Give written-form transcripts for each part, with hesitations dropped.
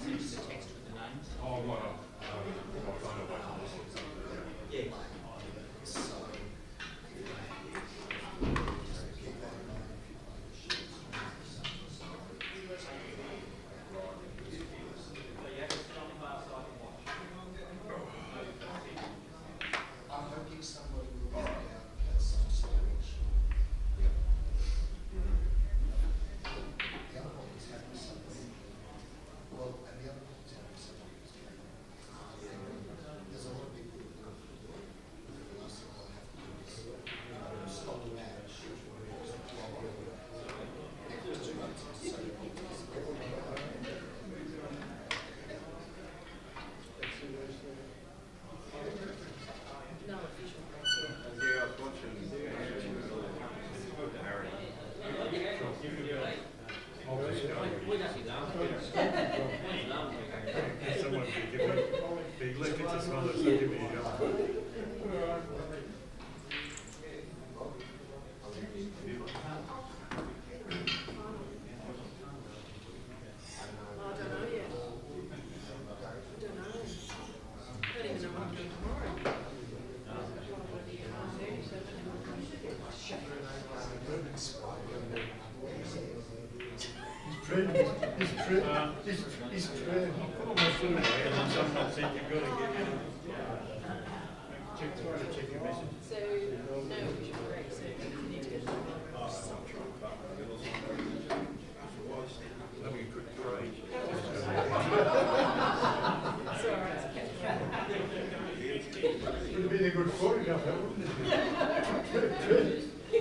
send you the text with the names. Oh, right. My phone away from this. Yeah. I'm hoping somebody will be out at some stage. The other one is having something. Well, and the other one is having something. There's a lot of people who come. The last thing they'll have to do is stop the match. Next 2 months, so No official Yeah, I was watching Harry. Someone be looking to smell it, so give me a yellow. I don't know yet. I don't know. I don't even know what I'm doing tomorrow. he's training. He's training. And then someone said you've got to get in. Check your message. So, no official race, so you need to get Having a quick trade. Would have been a good photograph, wouldn't it?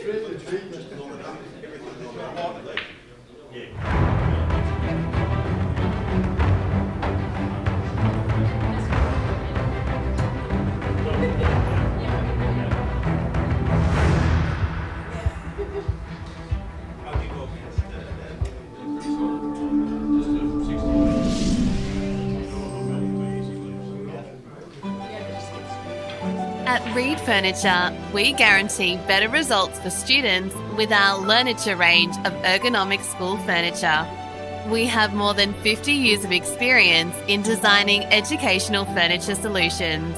Trade the tree. At Reed Furniture, we guarantee better results for students with our Learniture range of ergonomic school furniture. We have more than 50 years of experience in designing educational furniture solutions.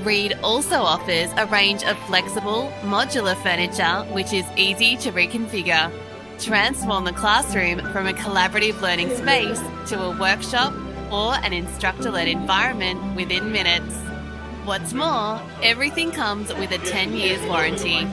Reed also offers a range of flexible, modular furniture which is easy to reconfigure. Transform the classroom from a collaborative learning space to a workshop or an instructor-led environment within minutes. What's more, everything comes with a 10 years warranty.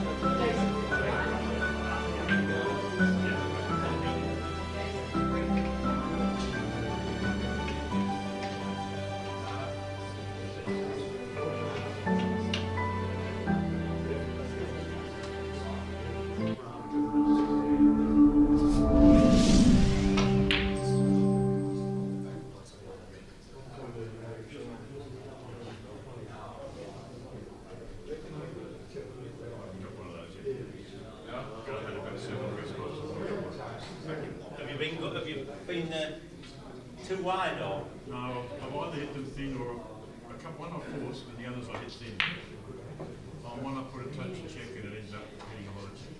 Have you been too wide or? No, I've either hit them thin or one I forced and the others I hit thin. One I put a touch and check and it ends up hitting a lot of check.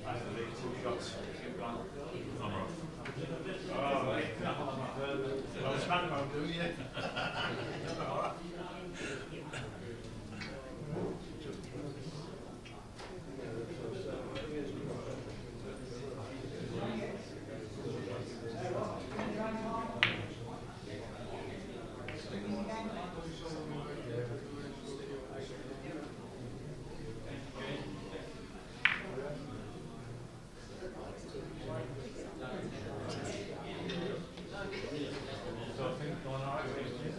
I believe 2 shots. I'm off. Well, smack won't do, yeah. So I think going all right.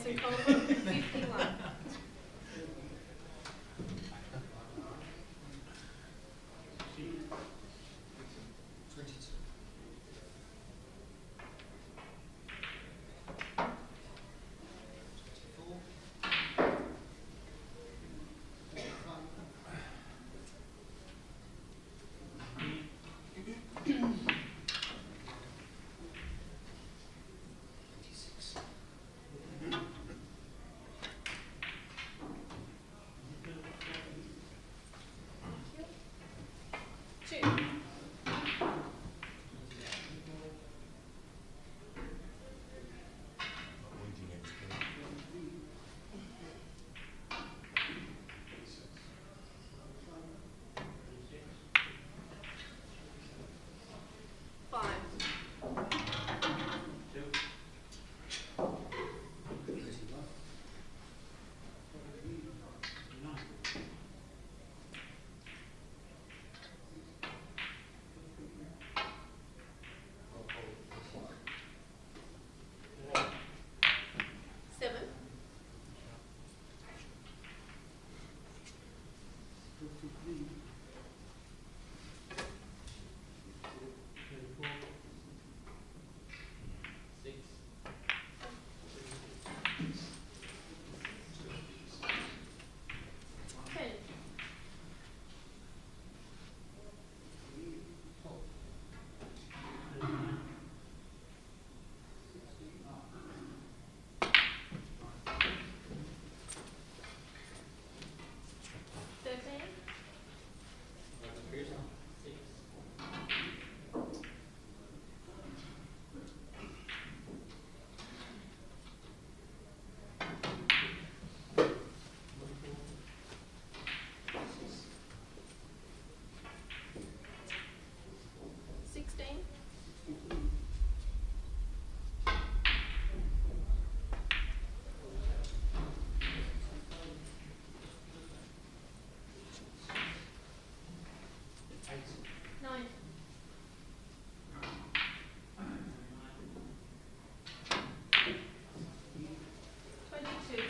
and Colebrook, 51. Two. Five. Seven. Ten. Thirteen. Sixteen. Nine. 22.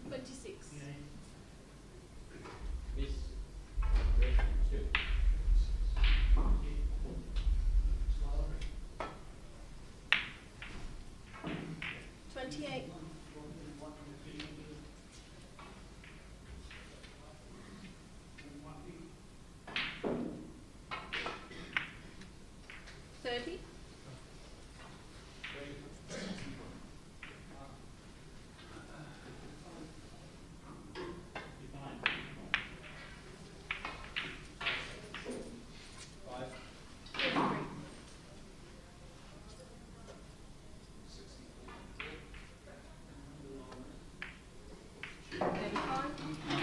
26. 28. 30. 33. 35. 36.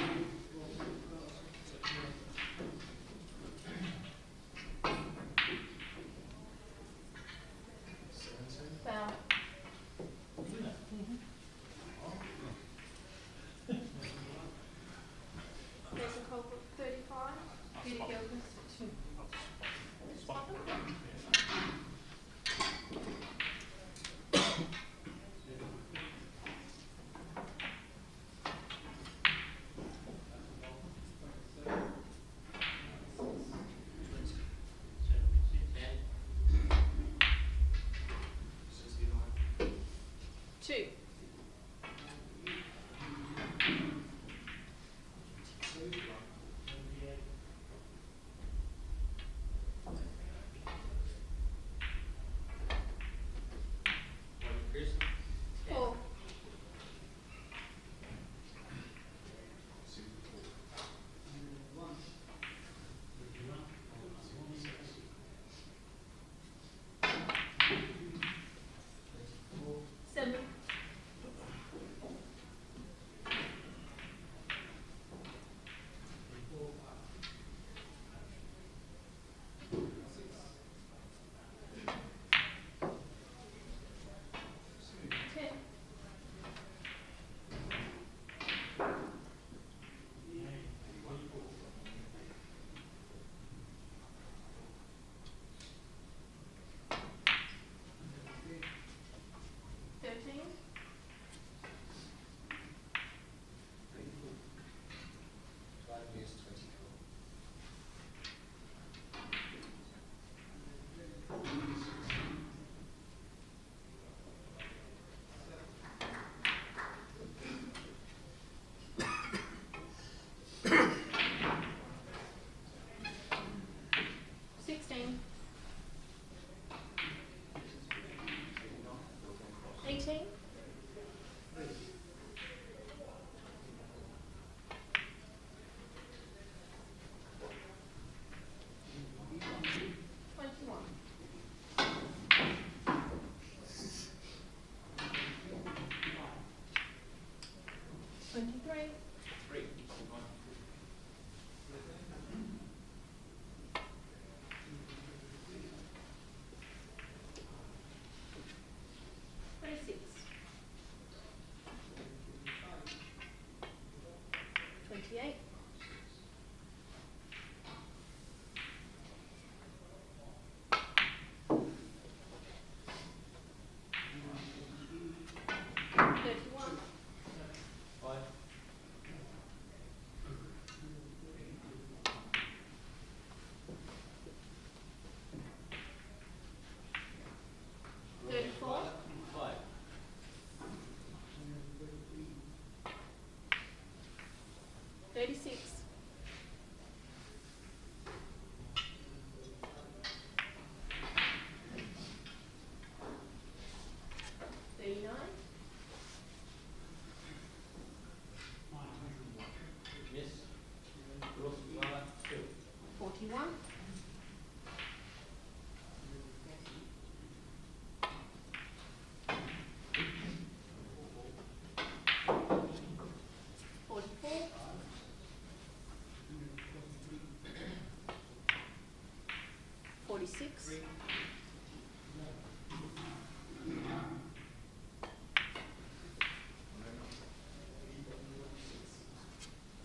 46.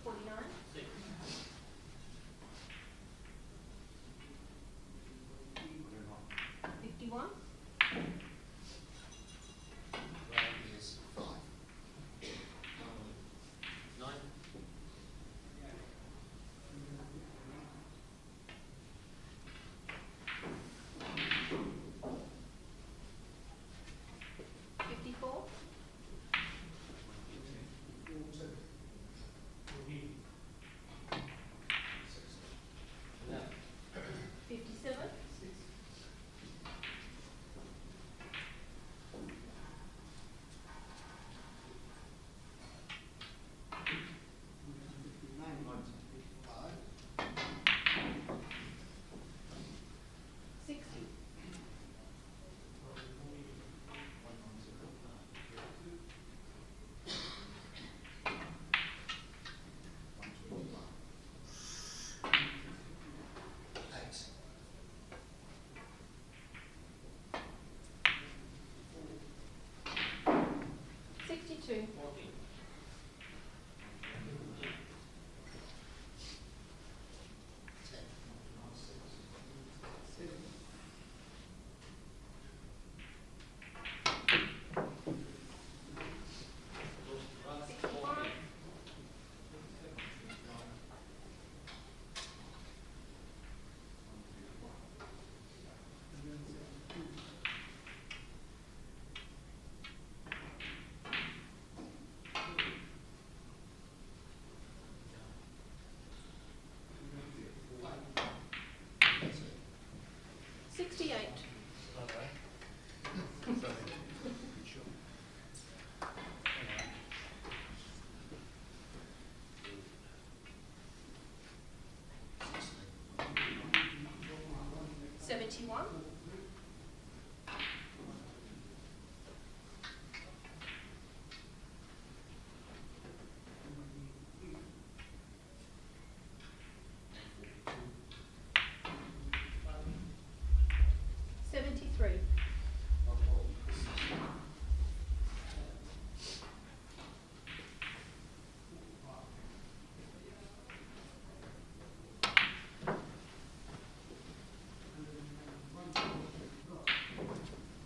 49. 51. 9. 54. 57. 60. 62. 65. 68. 71. 73.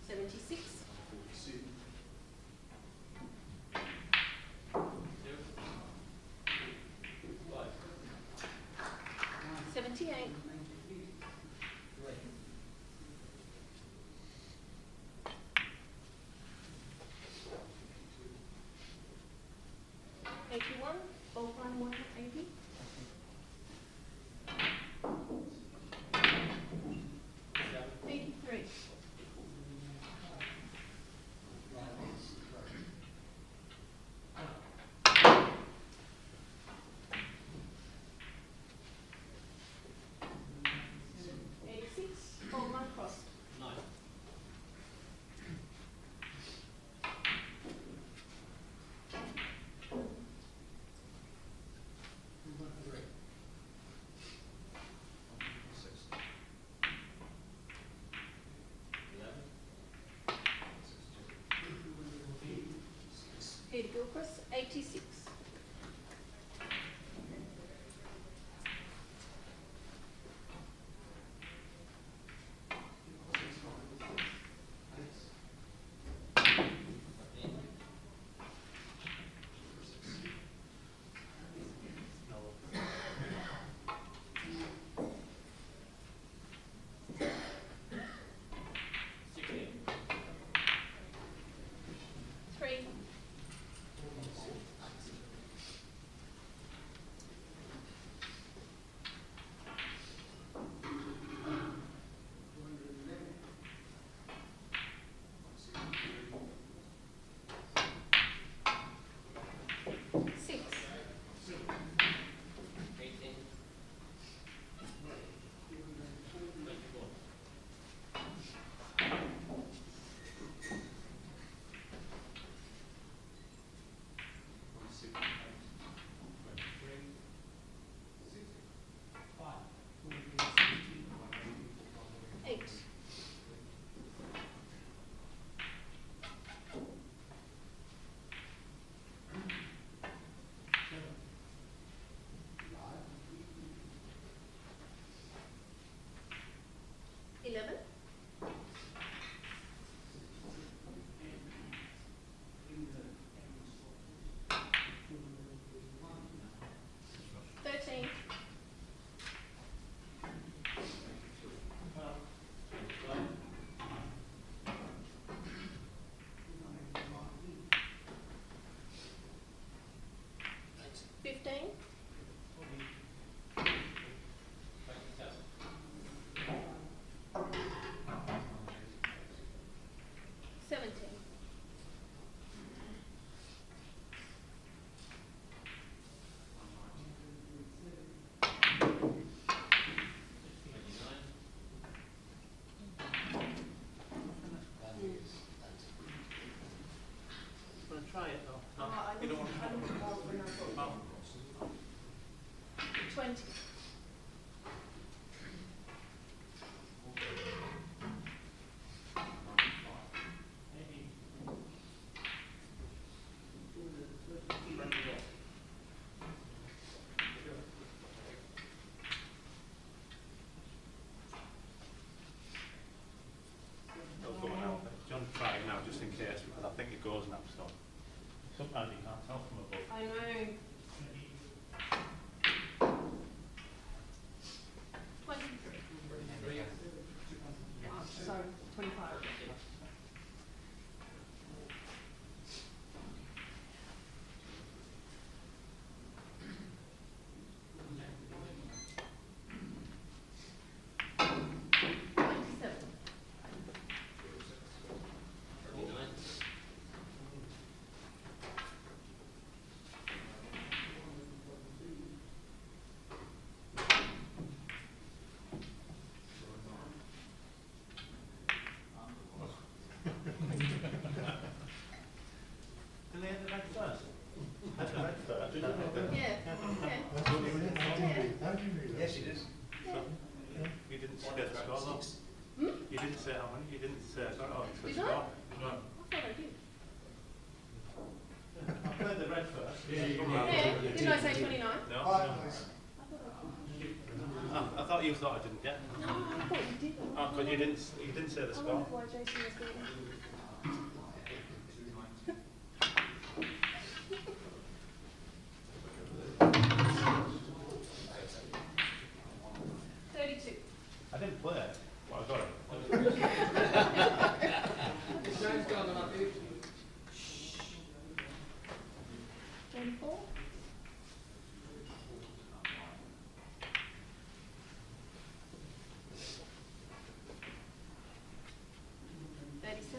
76. 78. 81. Both line 180. 83. 86. Both line crossed. 9. 8 Gilchrist. 86. 3. think it goes now, so sometimes you can't tell from above. I know. 23. Oh, sorry, 25. Did they have the red first? Had the red first? Yeah. That's what you did. How do you do that? Yes, it is. So, you didn't say the score, though? You didn't say how many? You didn't say, oh, it's the Did I? score. No. I thought I did. I played the red first. Yeah, didn't I say 29? No? I thought I did. I thought you thought I didn't get. No, I thought you did. Oh, because you didn't say the I score. wondered why Jason was beating. I didn't play it, but I got it. James gone up here. 24? $37?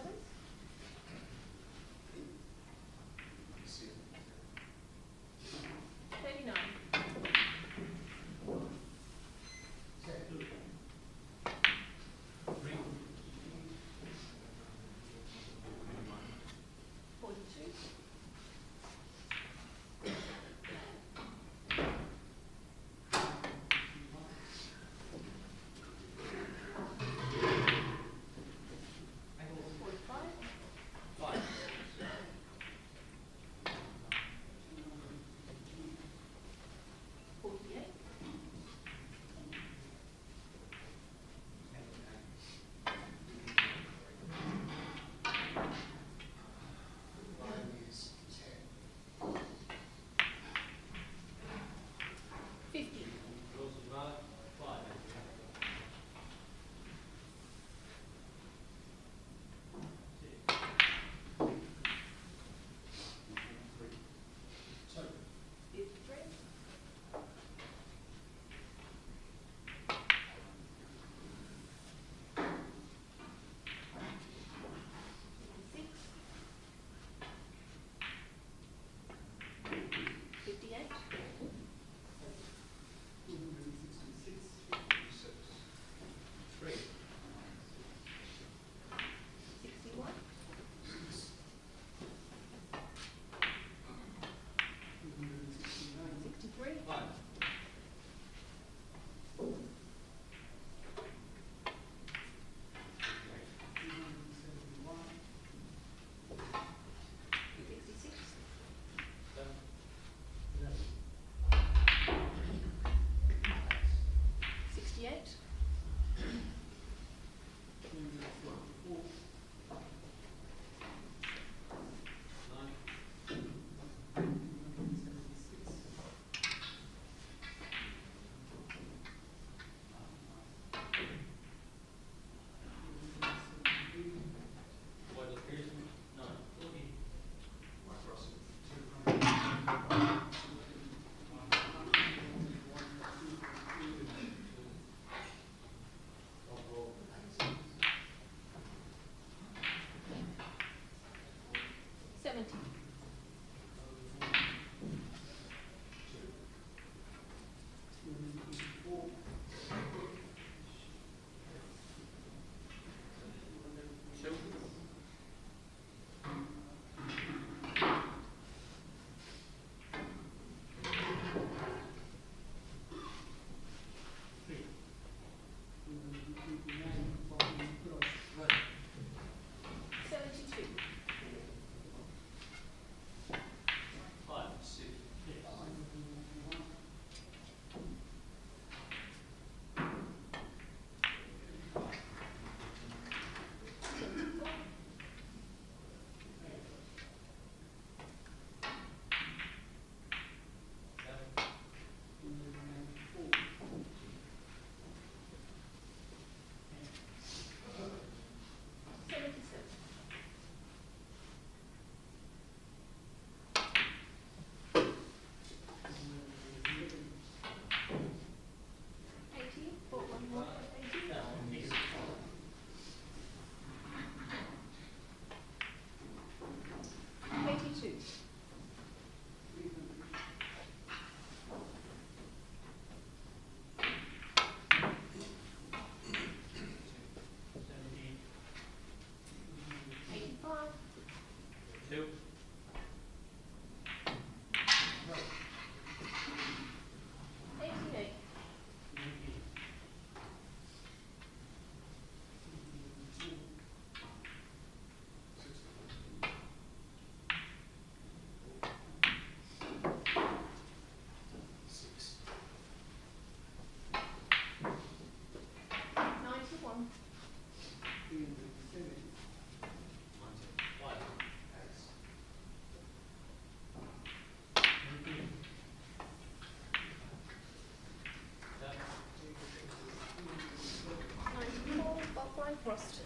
crossed.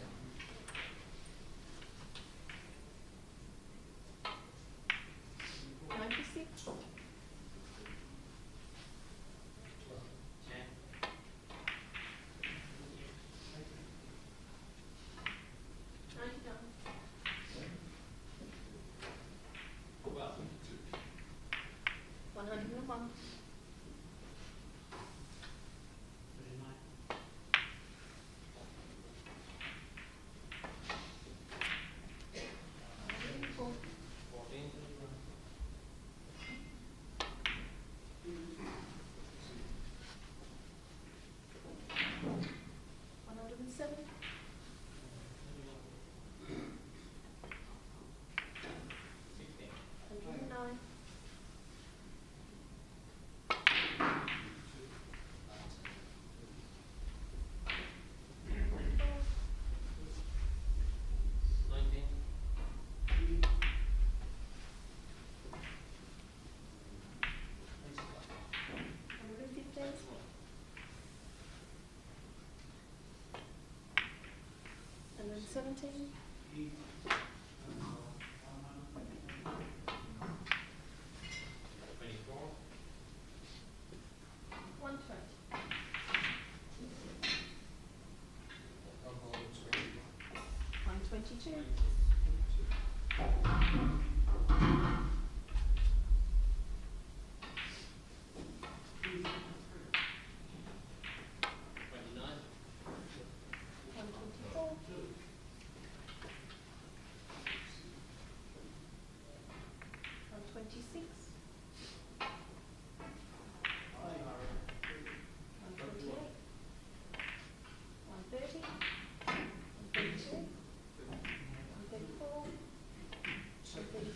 $96. $101. $107. $109. And then 17. $122. $134.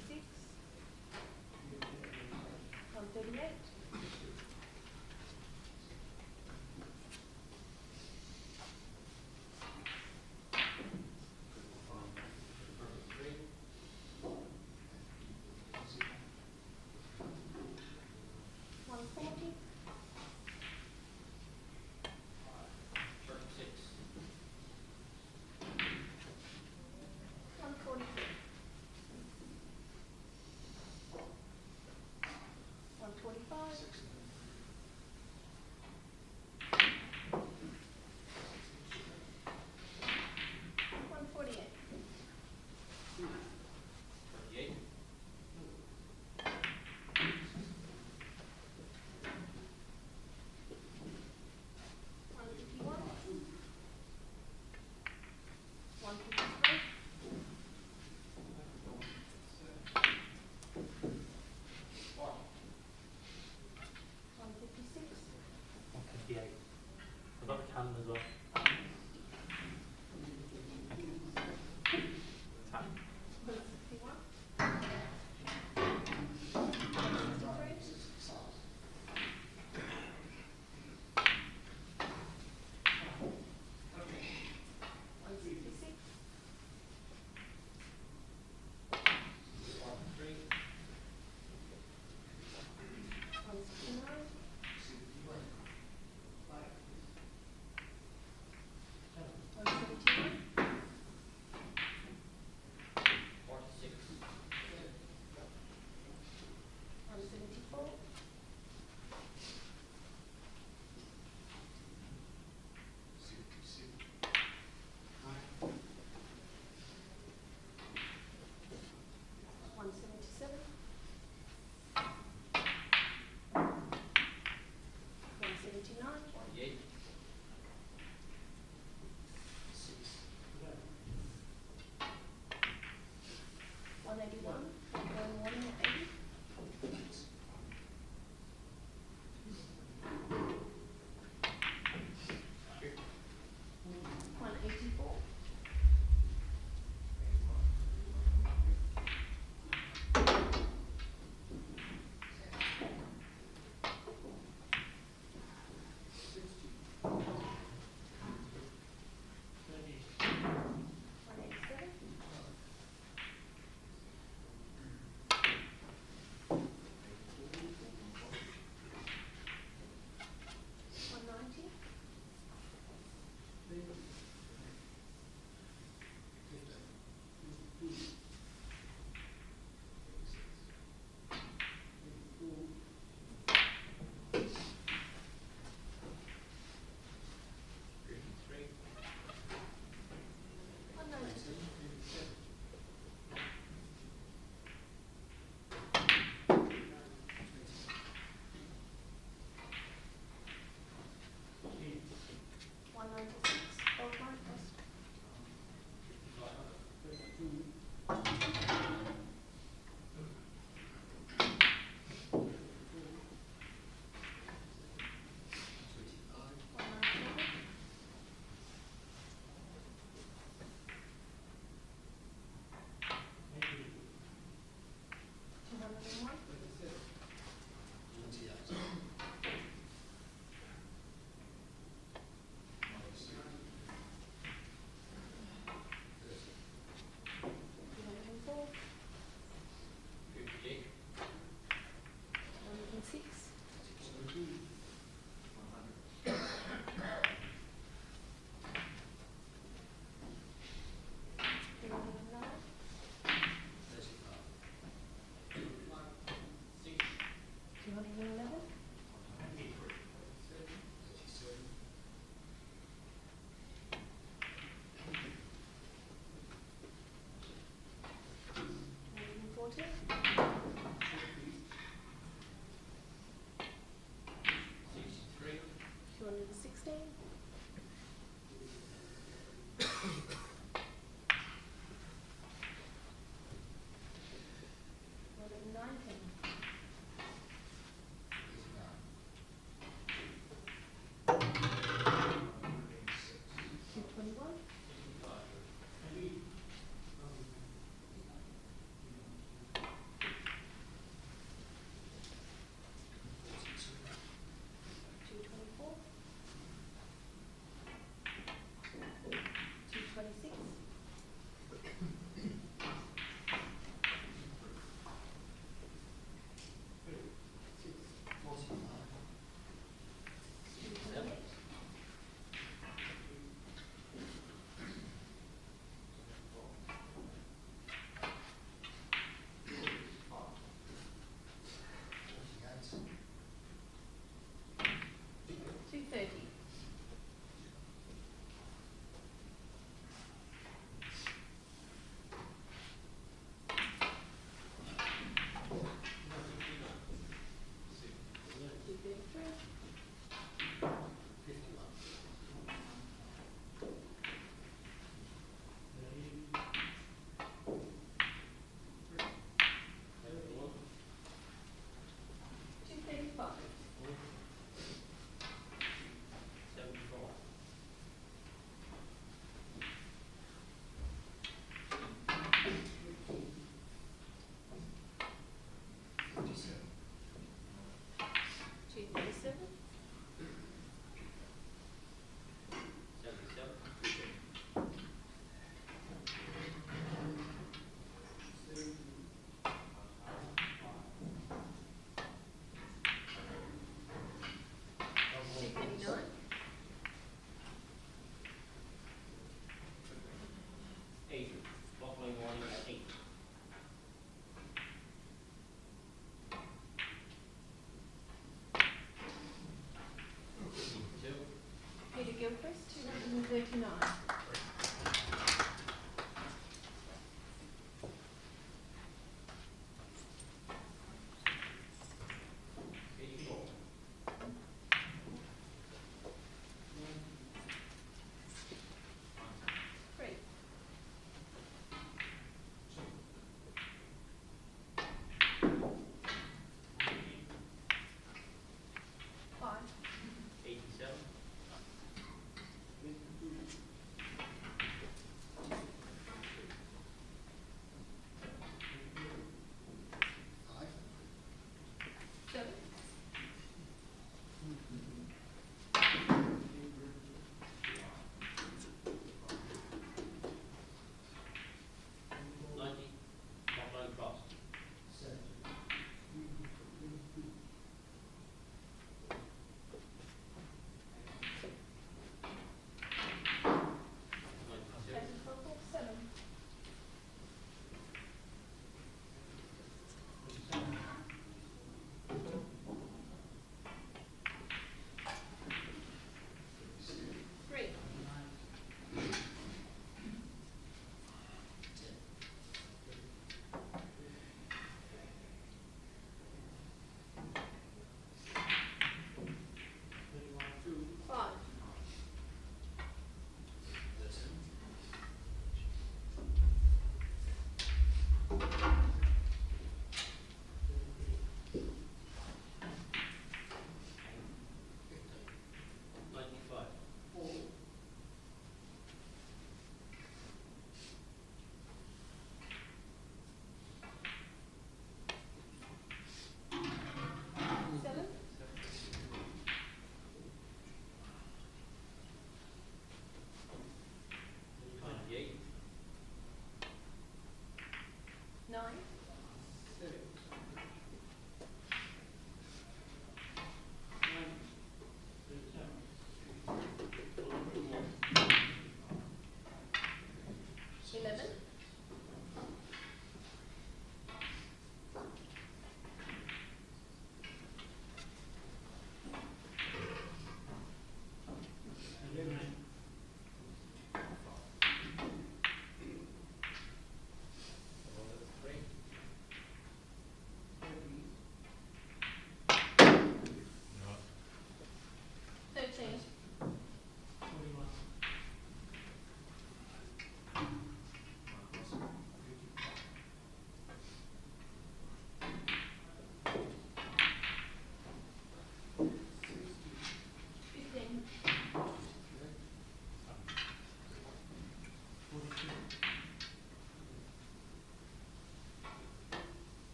Nine.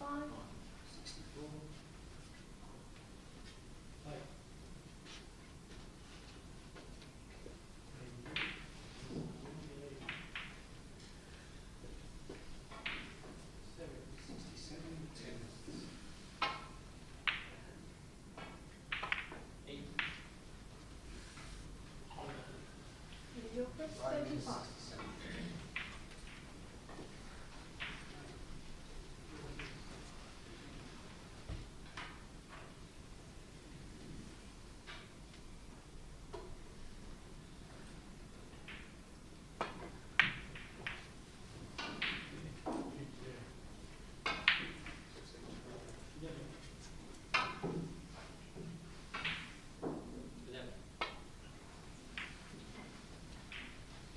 65. Gilchrist, 35.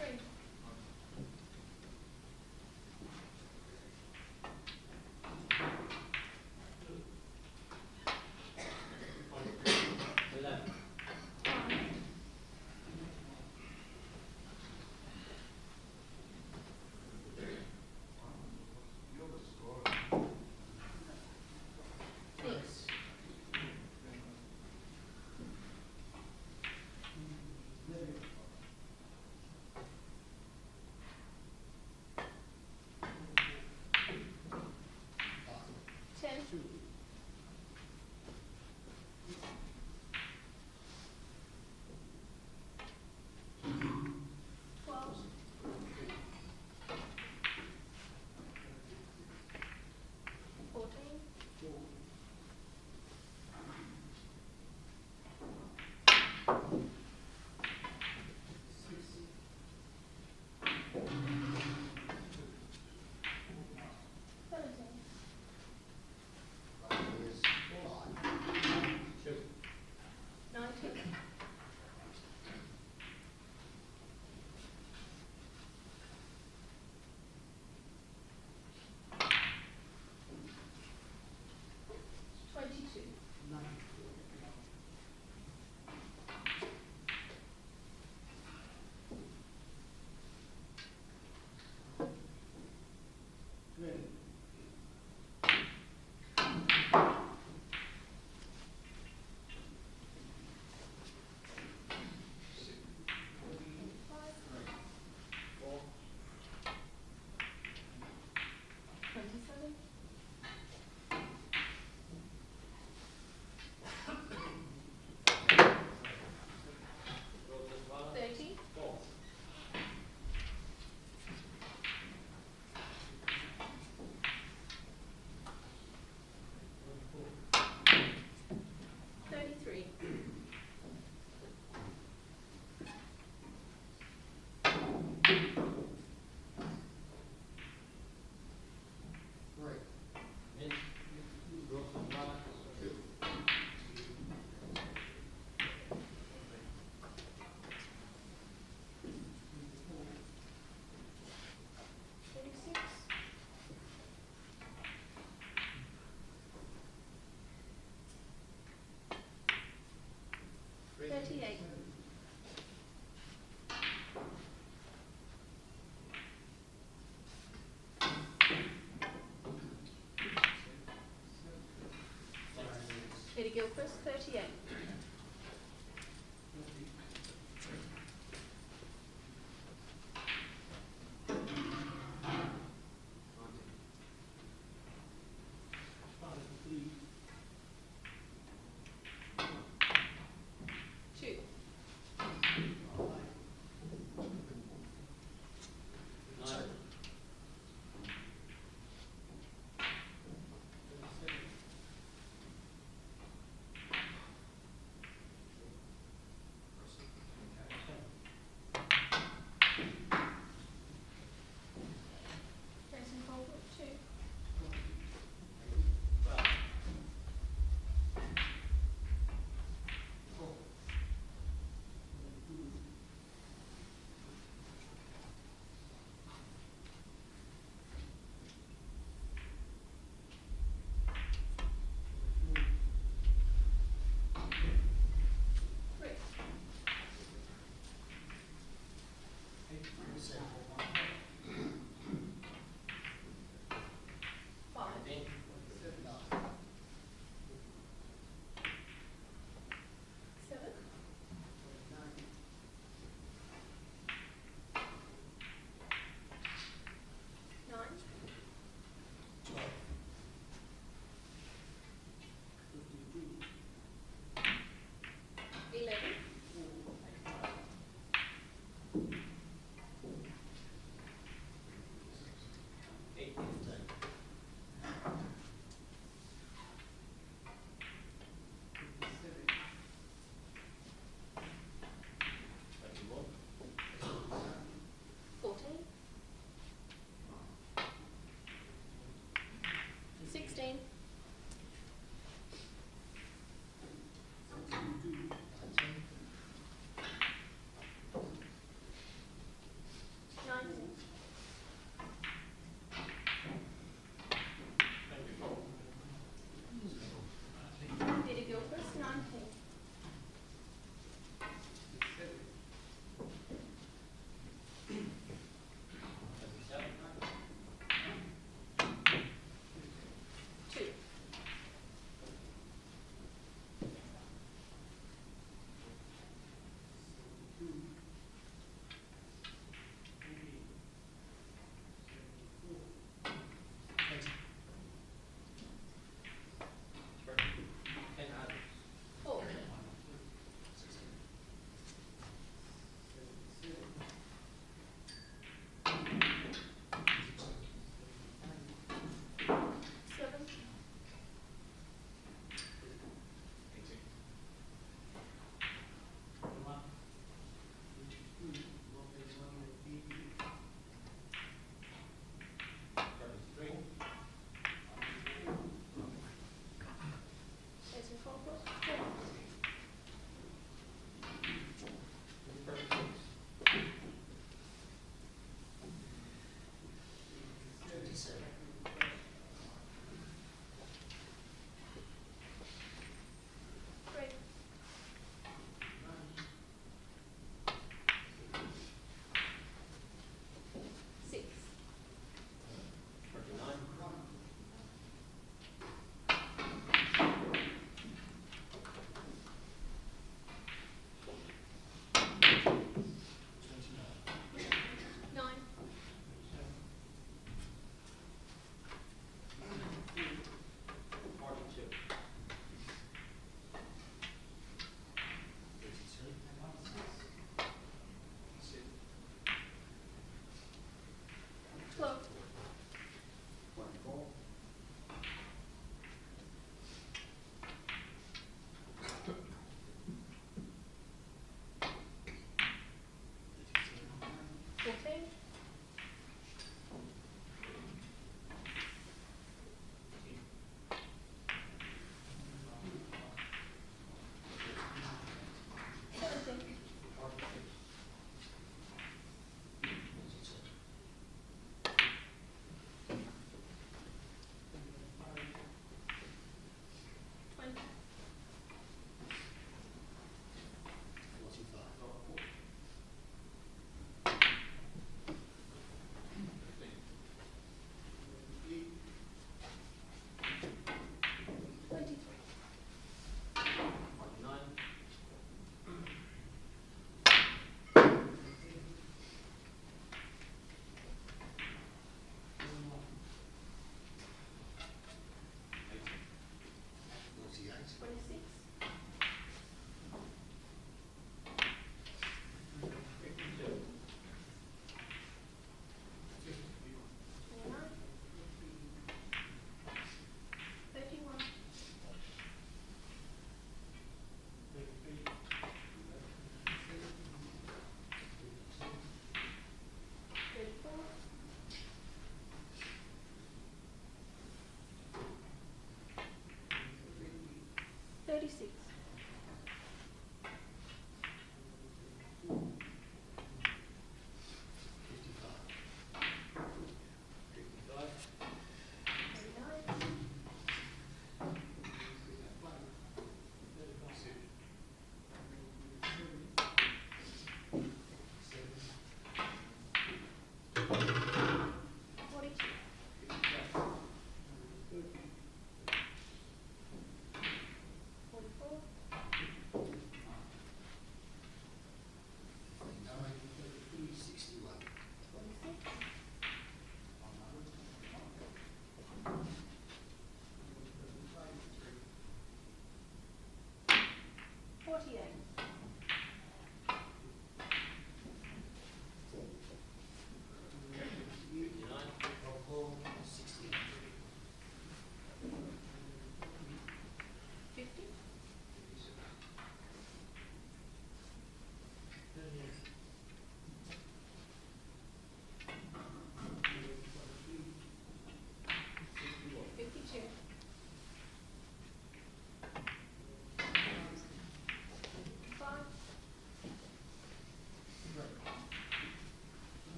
Three. Six. Ten. 12. 14. 17. 19. 22. 27. 30. 33. 36. 38. 80 Gilchrist, 38. 2. 5.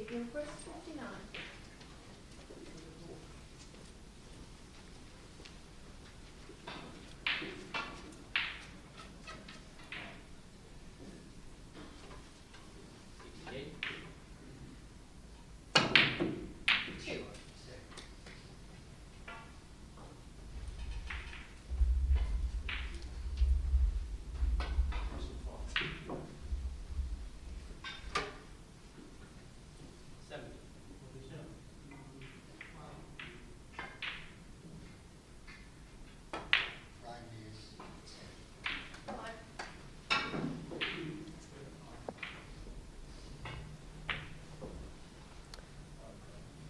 Gilchrist, 59.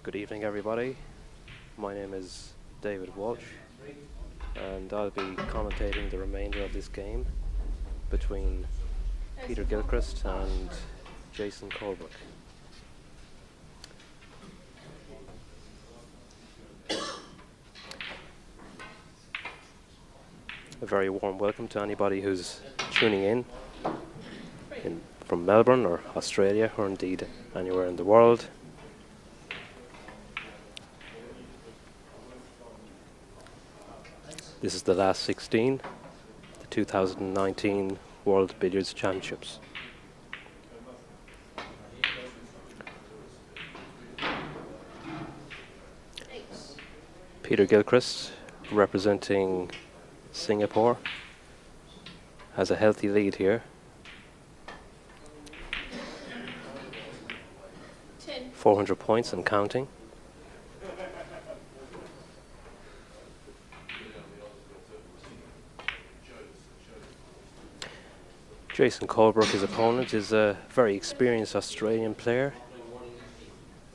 Good evening, everybody. My name is David Walsh, and I'll be commentating the remainder of this game between Peter Gilchrist and Jason Colebrook. A very warm welcome to anybody who's tuning in from Melbourne or Australia, or indeed anywhere in the world. This is the last 16, the 2019 World Billiards Championships. Peter Gilchrist, representing Singapore, has a healthy lead here. 400 points and counting. Jason Colebrook, his opponent, is a very experienced Australian player.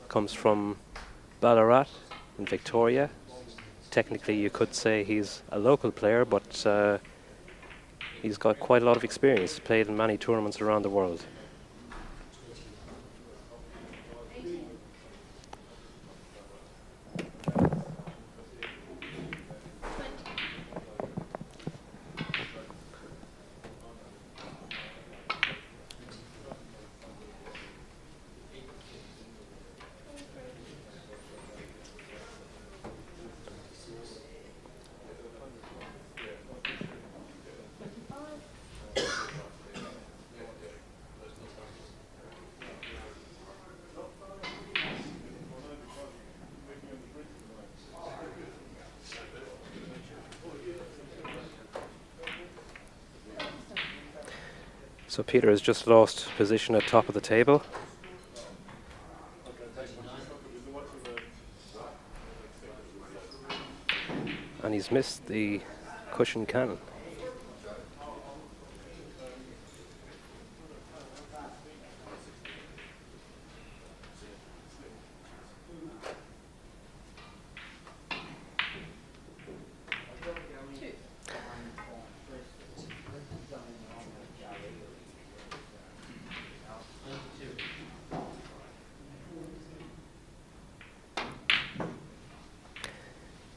Comes from Ballarat in Victoria. Technically, you could say he's a local player, but he's got quite a lot of experience. Played in many tournaments around the world. So Peter has just lost position at top of the table. And he's missed the cushion cannon.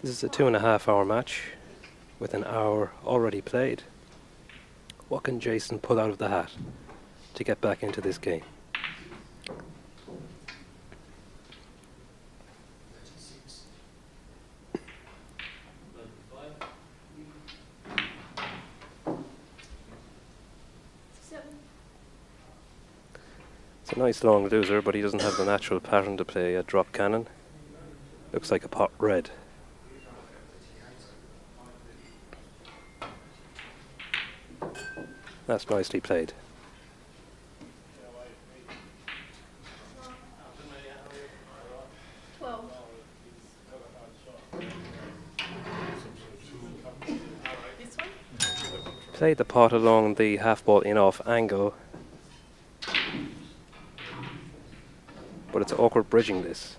This is a 2.5 hour match with an hour already played. What can Jason pull out of the hat to get back into this game? It's a nice long loser, but he doesn't have the natural pattern to play a drop cannon. Looks like a pot red. That's nicely played. Played the pot along the half ball in off angle, but it's awkward bridging this.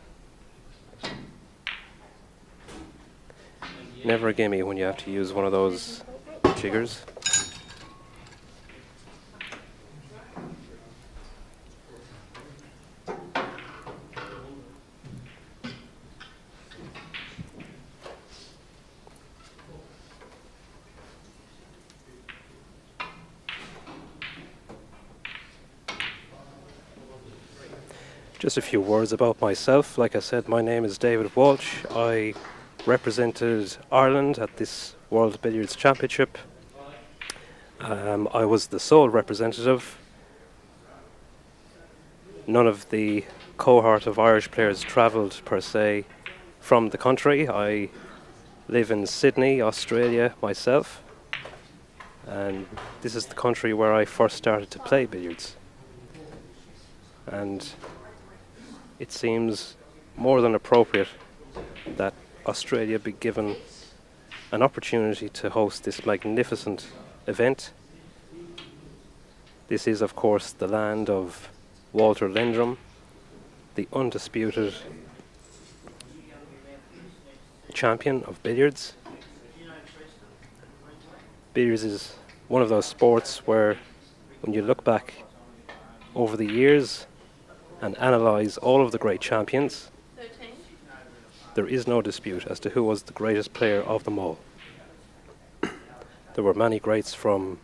Never a gimme when you have to use one of those jiggers. Just a few words about myself. Like I said, my name is David Walsh. I represented Ireland at this World Billiards Championship. I was the sole representative. None of the cohort of Irish players travelled per se from the country. I live in Sydney, Australia myself, and this is the country where I first started to play billiards. And it seems more than appropriate that Australia be given an opportunity to host this magnificent event. This is, of course, the land of Walter Lindrum, the undisputed champion of billiards. Billiards is one of those sports where, when you look back over the years and analyse all of the great champions, 13. there is no dispute as to who was the greatest player of them all. There were many greats from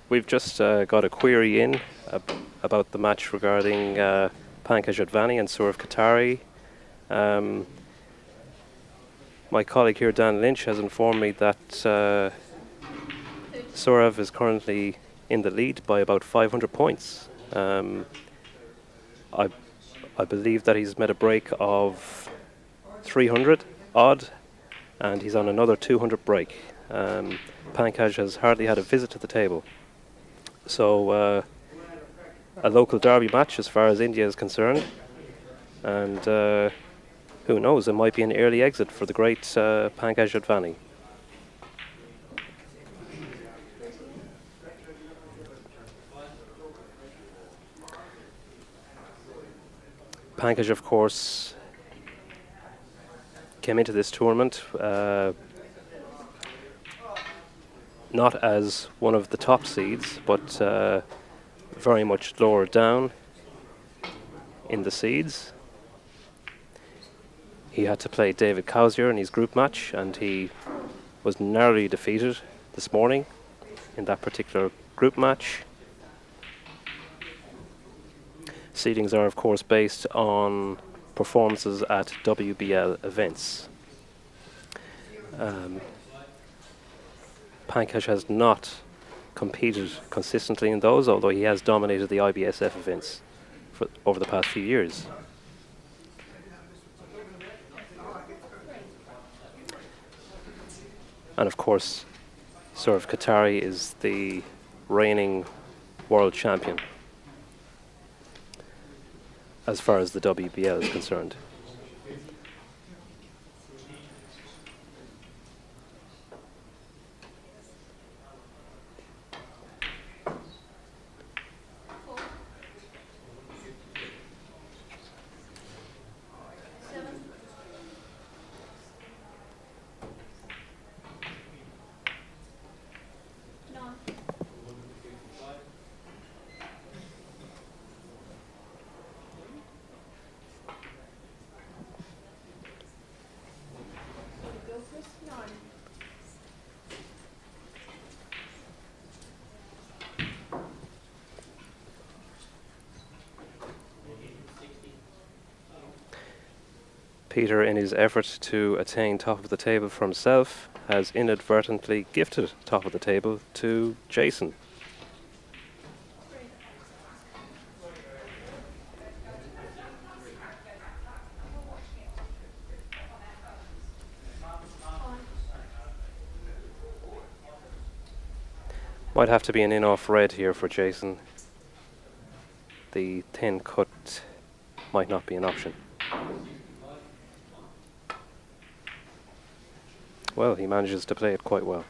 we've just got a query in about the match regarding Pankaj Advani and Sourav Qatari. My colleague here, Dan Lynch, has informed me that Sourav is currently in the lead by about 500 points. I believe that he's made a break of 300 odd, and he's on another 200 break. Pankaj has hardly had a visit to the table. So a local derby match as far as India is concerned, and who knows, it might be an early exit for the great Pankaj Advani. Pankaj, of course, came into this tournament not as one of the top seeds, but very much lower down in the seeds. He had to play David Cowsier in his group match, and he was narrowly defeated this morning in that particular group match. Seedings are, of course, based on performances at WBL events. Pankaj has not competed consistently in those, although he has dominated the IBSF events over the past few years. And of course, Sourav Qatari is the reigning world champion as far as the WBL is concerned. Gilchrist, 9. Peter, in his effort to attain top of the table for himself, has inadvertently gifted top of the table to Jason. Might have to be an in-off red here for Jason. The thin cut might not be an option. Well, he manages to play it quite well.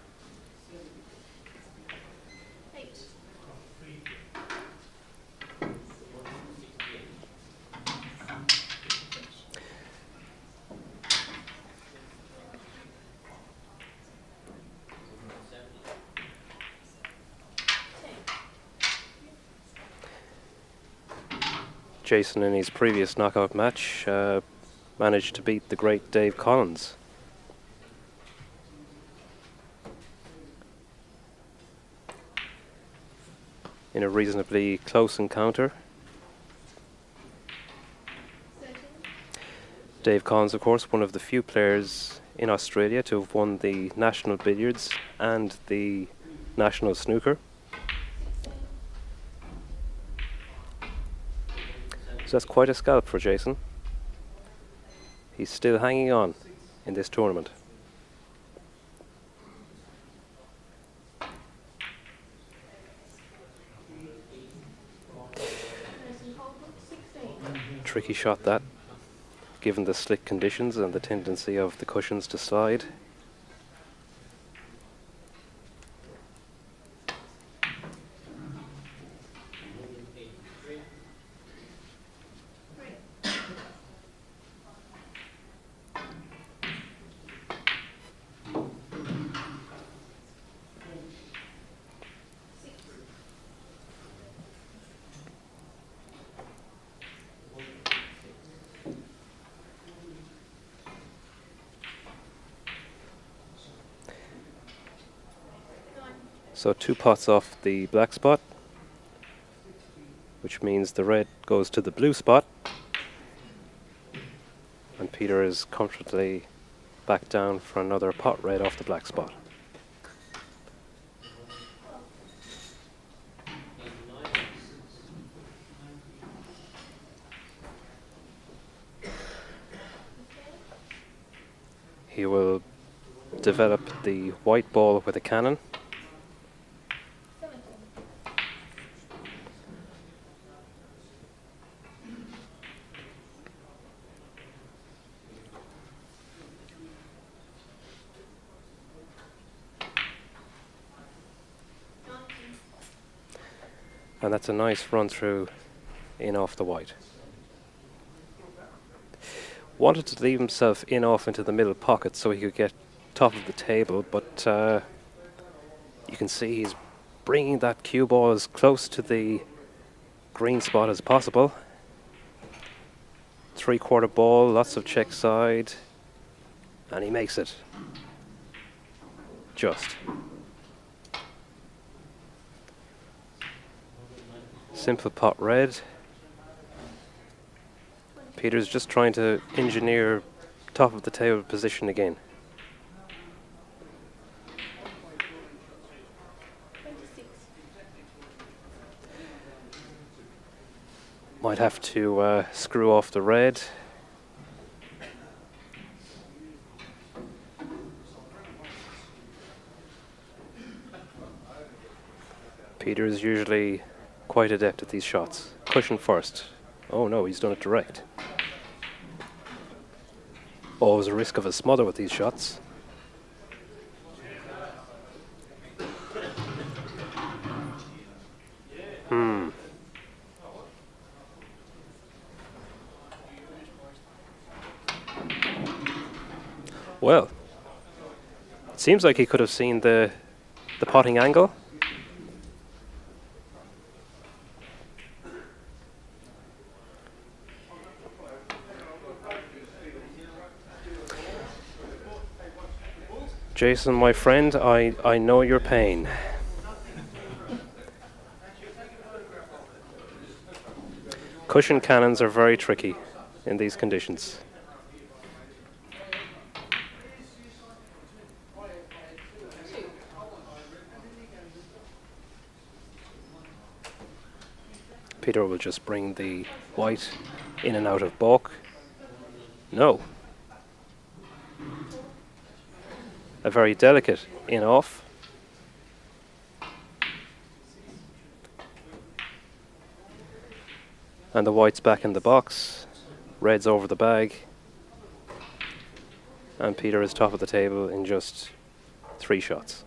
Jason, in his previous knockout match, managed to beat the great Dave Collins. In a reasonably close encounter. Dave Collins, of course, one of the few players in Australia to have won the National Billiards and the National Snooker. So that's quite a scalp for Jason. He's still hanging on in this tournament. Tricky shot that, given the slick conditions and the tendency of the cushions to slide. So 2 pots off the black spot, which means the red goes to the blue spot, and Peter is comfortably back down for another pot red off the black spot. He will develop the white ball with a cannon. And that's a nice run through in off the white. Wanted to leave himself in off into the middle pocket so he could get top of the table, but you can see he's bringing that cue ball as close to the green spot as possible. 3/4 ball, lots of check side, and he makes it. Just. Simple pot red. Peter's just trying to engineer top of the table position again. Might have to screw off the red. Peter is usually quite adept at these shots. Cushion first. Oh no, he's done it direct. Always a risk of a smother with these shots. Well, it seems like he could have seen the potting angle. Jason, my friend, I know your pain. Cushion cannons are very tricky in these conditions. Peter will just bring the white in and out of balk. No. A very delicate in-off. And the white's back in the box. Red's over the bag. And Peter is top of the table in just 3 shots.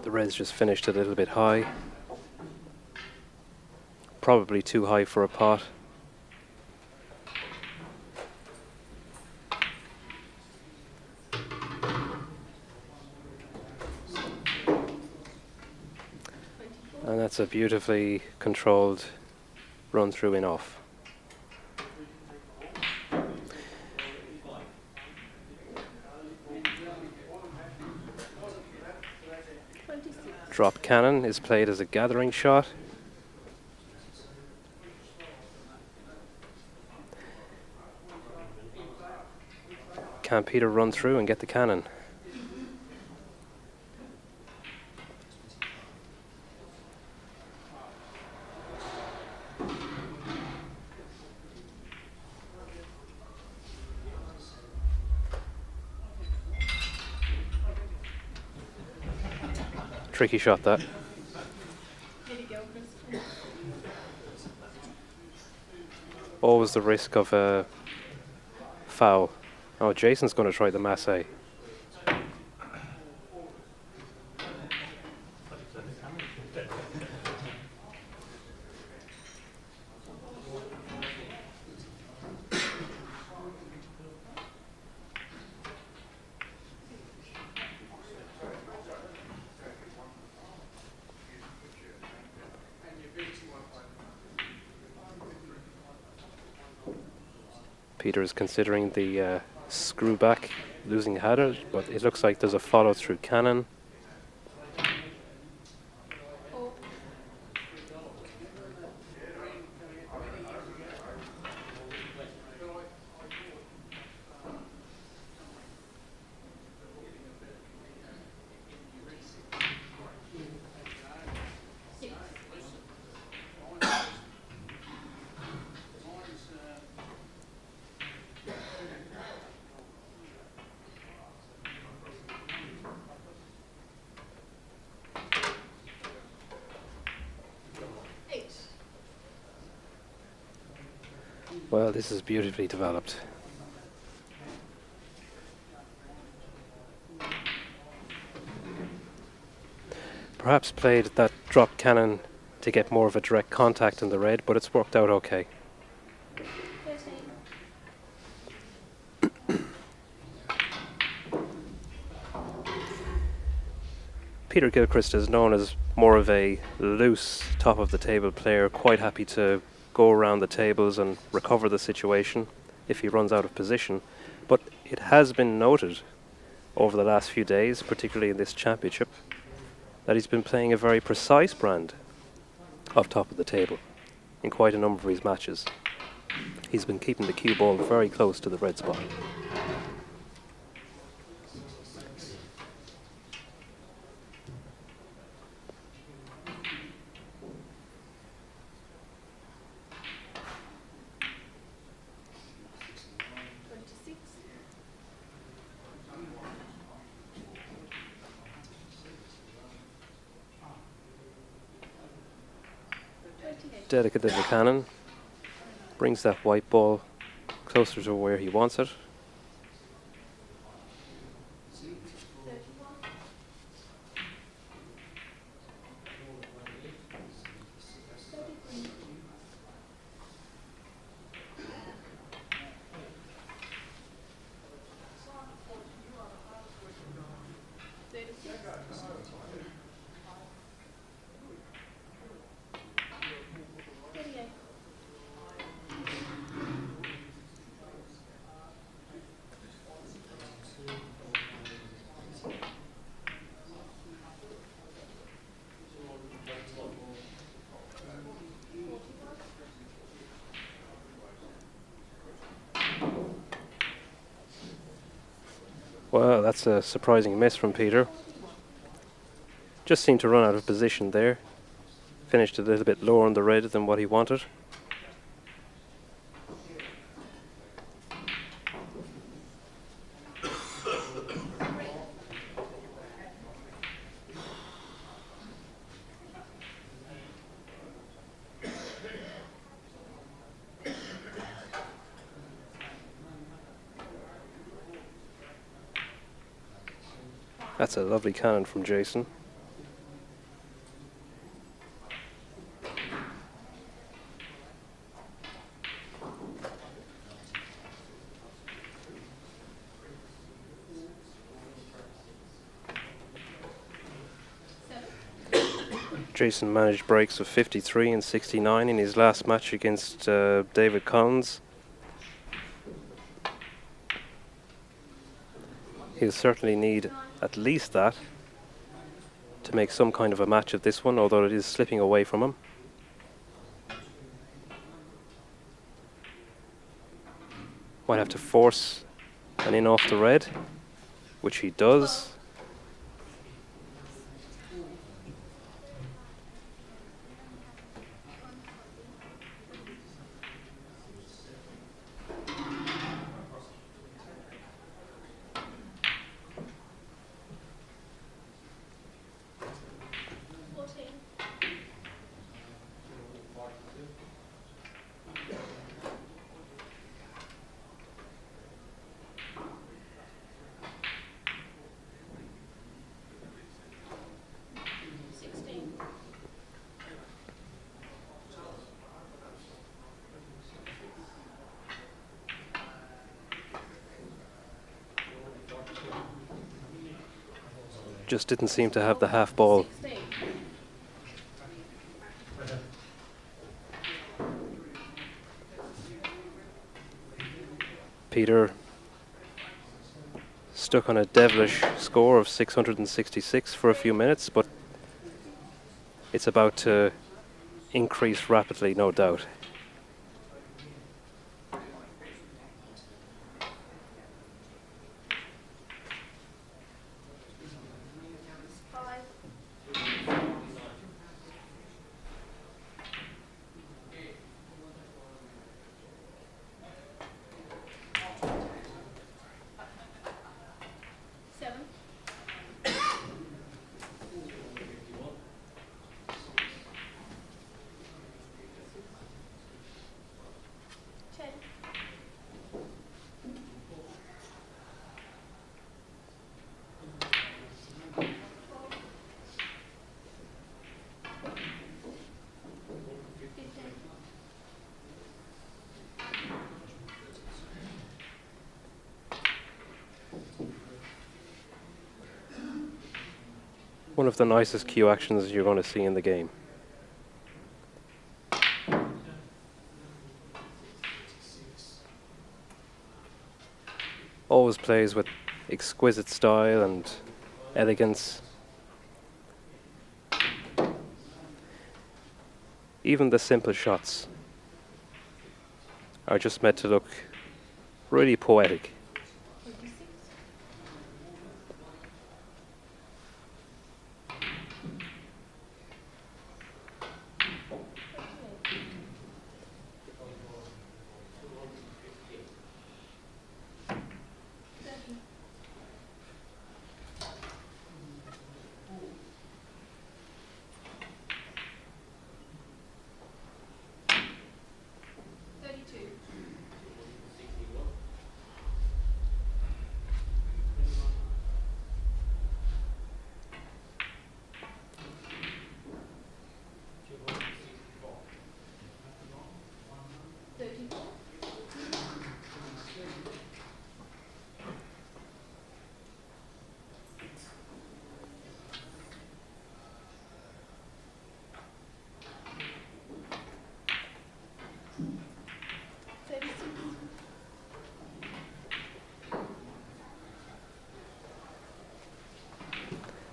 The Reds just finished a little bit high. Probably too high for a pot. And that's a beautifully controlled run through in off. Drop cannon is played as a gathering shot. Can Peter run through and get the cannon? Tricky shot, that. Always the risk of a foul. Oh, Jason's going to try the masse. Peter is considering the screw back, losing header, but it looks like there's a follow through cannon. Well, this is beautifully developed. Perhaps played that drop cannon to get more of a direct contact in the red, but it's worked out okay. Peter Gilchrist is known as more of a loose top of the table player, quite happy to go around the tables and recover the situation if he runs out of position. But it has been noted over the last few days, particularly in this championship, that he's been playing a very precise brand of top of the table in quite a number of his matches. He's been keeping the cue ball very close to the red spot. Delicate little cannon, brings that white ball closer to where he wants it. Well, that's a surprising miss from Peter. Just seemed to run out of position there. Finished a little bit lower on the red than what he wanted. That's a lovely cannon from Jason. Jason managed breaks of 53 and 69 in his last match against David Collins. He'll certainly need at least that to make some kind of a match of this one, although it is slipping away from him. Might have to force an in off the red, which he does. Just didn't seem to have the half ball. Peter stuck on a devilish score of 666 for a few minutes, but it's about to increase rapidly, no doubt. One of the nicest cue actions you're going to see in the game. Always plays with exquisite style and elegance. Even the simple shots are just meant to look really poetic.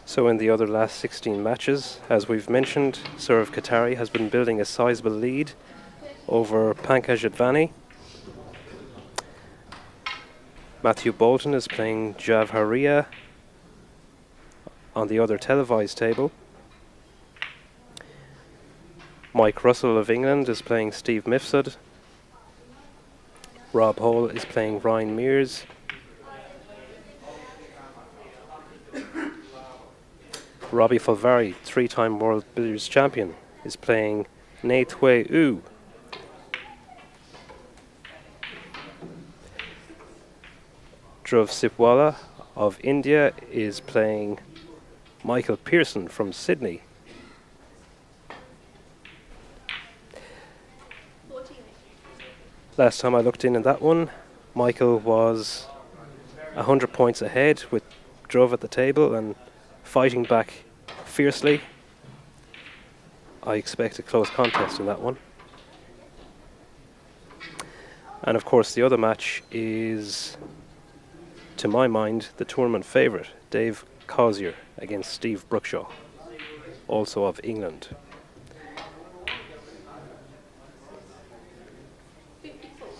So in the other last 16 matches, as we've mentioned, Sourav Katari has been building a sizable lead over Pankaj Advani. Matthew Bolton is playing Javharia on the other televised table. Mike Russell of England is playing Steve Mifsud. Rob Hall is playing Ryan Mears. Robbie Fulvari, 3-time World Billiards Champion, is playing Ne Tue U. Dhruv Sipwala of India is playing Michael Pearson from Sydney. 48. Last time I looked in that one, Michael was 100 points ahead with Dhruv at the table and fighting back fiercely. I expect a close contest in that one. And of course the other match is, to my mind, the tournament favourite, Dave Cosier against Steve Brookshaw, also of England. 54.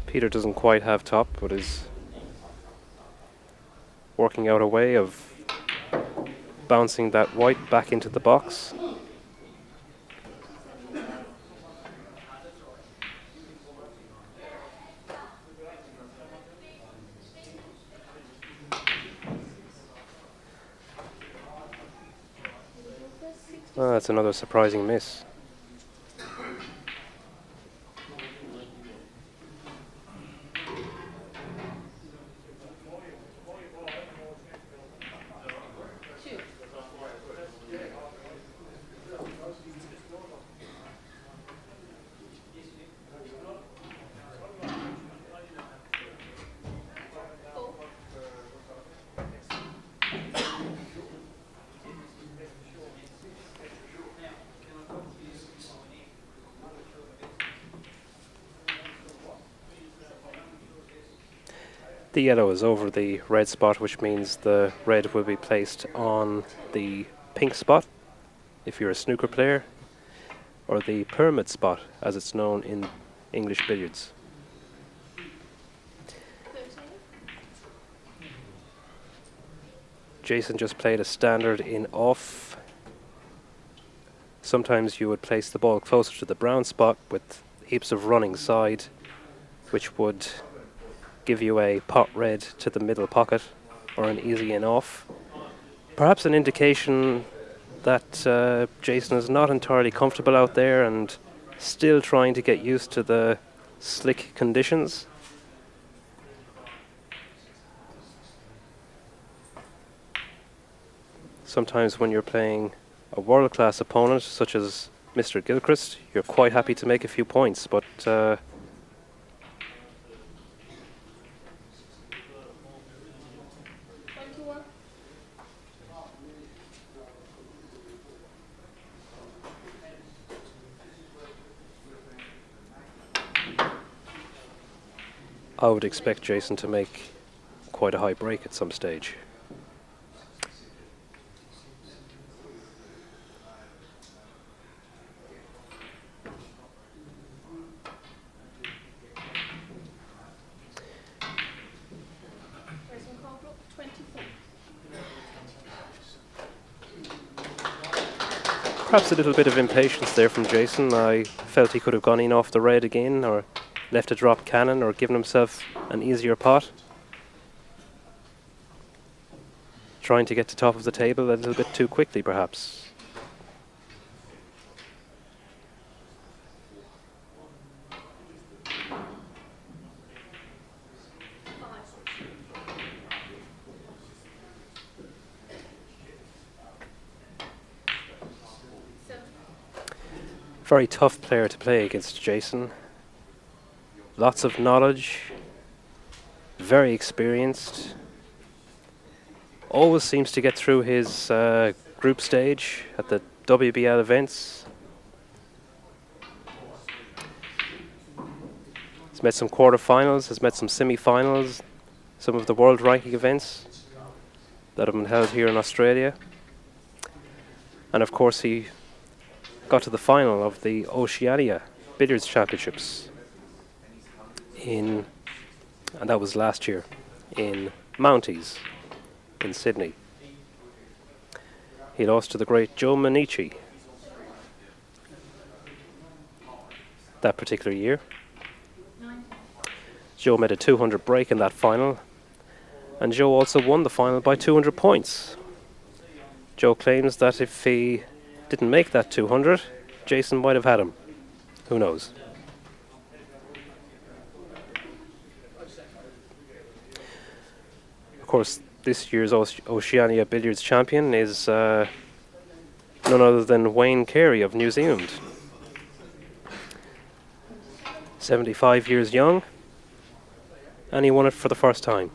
Peter doesn't quite have top, but is working out a way of bouncing that white back into the box. That's another surprising miss. The yellow is over the red spot, which means the red will be placed on the pink spot if you're a snooker player, or the pyramid spot as it's known in English billiards. 13. Jason just played a standard in off. Sometimes you would place the ball closer to the brown spot with heaps of running side, which would give you a pot red to the middle pocket or an easy in off. Perhaps an indication that Jason is not entirely comfortable out there and still trying to get used to the slick conditions. Sometimes when you're playing a world-class opponent such as Mr. Gilchrist, you're quite happy to make a few points, but I would expect Jason to make quite a high break at some stage. Colebrook, 24. Perhaps a little bit of impatience there from Jason. I felt he could have gone in off the red again, or left a drop cannon, or given himself an easier pot. Trying to get to top of the table a little bit too quickly, perhaps. Very tough player to play against, Jason. Lots of knowledge, very experienced. Always seems to get through his group stage at the WBL events. He's met some quarterfinals, has met some semi-finals, some of the world ranking events that have been held here in Australia. And of course he got to the final of the Oceania Billiards Championships and that was last year in Mounties in Sydney. He lost to the great Joe Manici that particular year. Joe made a 200 break in that final, and Joe also won the final by 200 points. Joe claims that if he didn't make that 200, Jason might have had him. Who knows? Of course, this year's Oceania Billiards champion is none other than Wayne Carey of New Zealand. 75 years young, and he won it for the first time.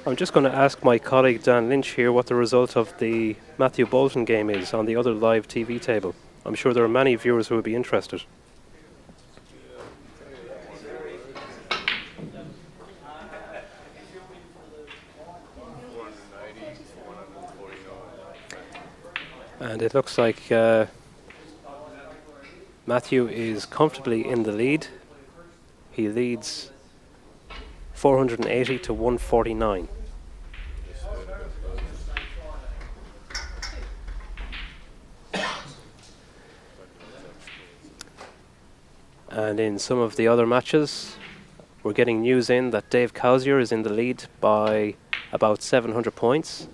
I'm just going to ask my colleague Dan Lynch here what the result of the Matthew Bolton game is on the other live TV table. I'm sure there are many viewers who would be interested. And it looks like Matthew is comfortably in the lead. He leads 480 to 149. And in some of the other matches, we're getting news in that Dave Cowsier is in the lead by about 700 points.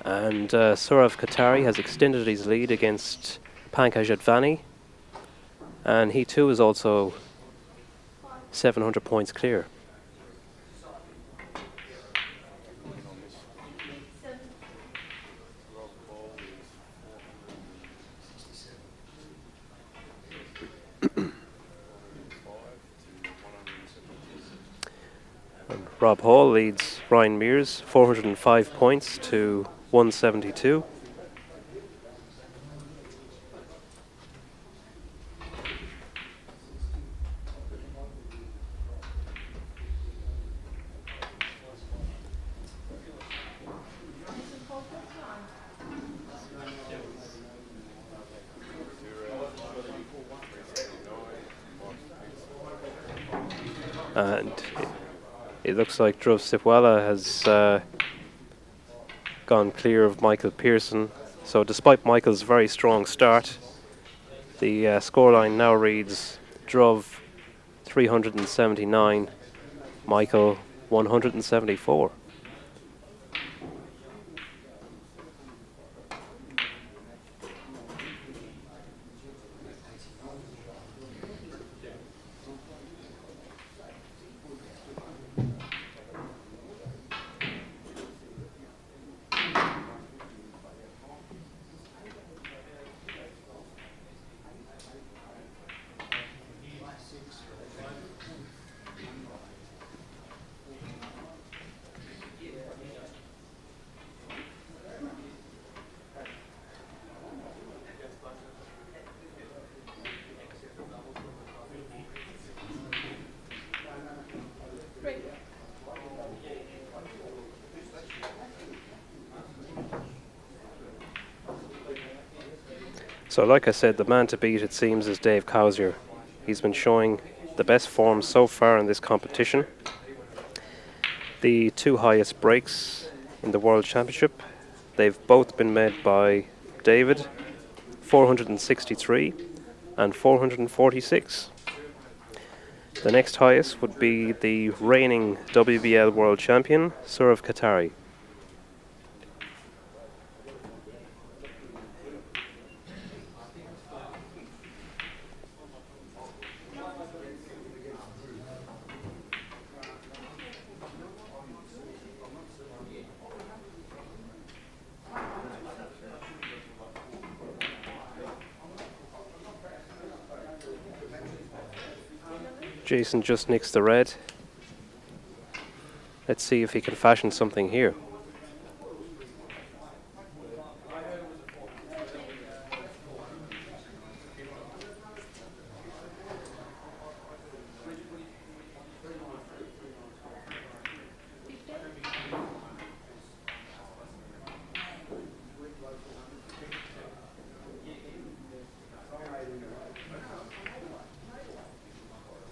And Sourav Qatari has extended his lead against Pankaj Advani. And he too is also 700 points clear. Rob Hall leads Ryan Mears 405 points to 172. And it looks like Dhruv Sipwala has gone clear of Michael Pearson. So despite Michael's very strong start, the scoreline now reads Dhruv 379, Michael 174. So like I said, the man to beat, it seems, is Dave Cowsier. He's been showing the best form so far in this competition. The two highest breaks in the World Championship, they've both been made by David, 463, and 446. The next highest would be the reigning WBL World Champion, Sourav Qatari. Jason just nicks the red. Let's see if he can fashion something here.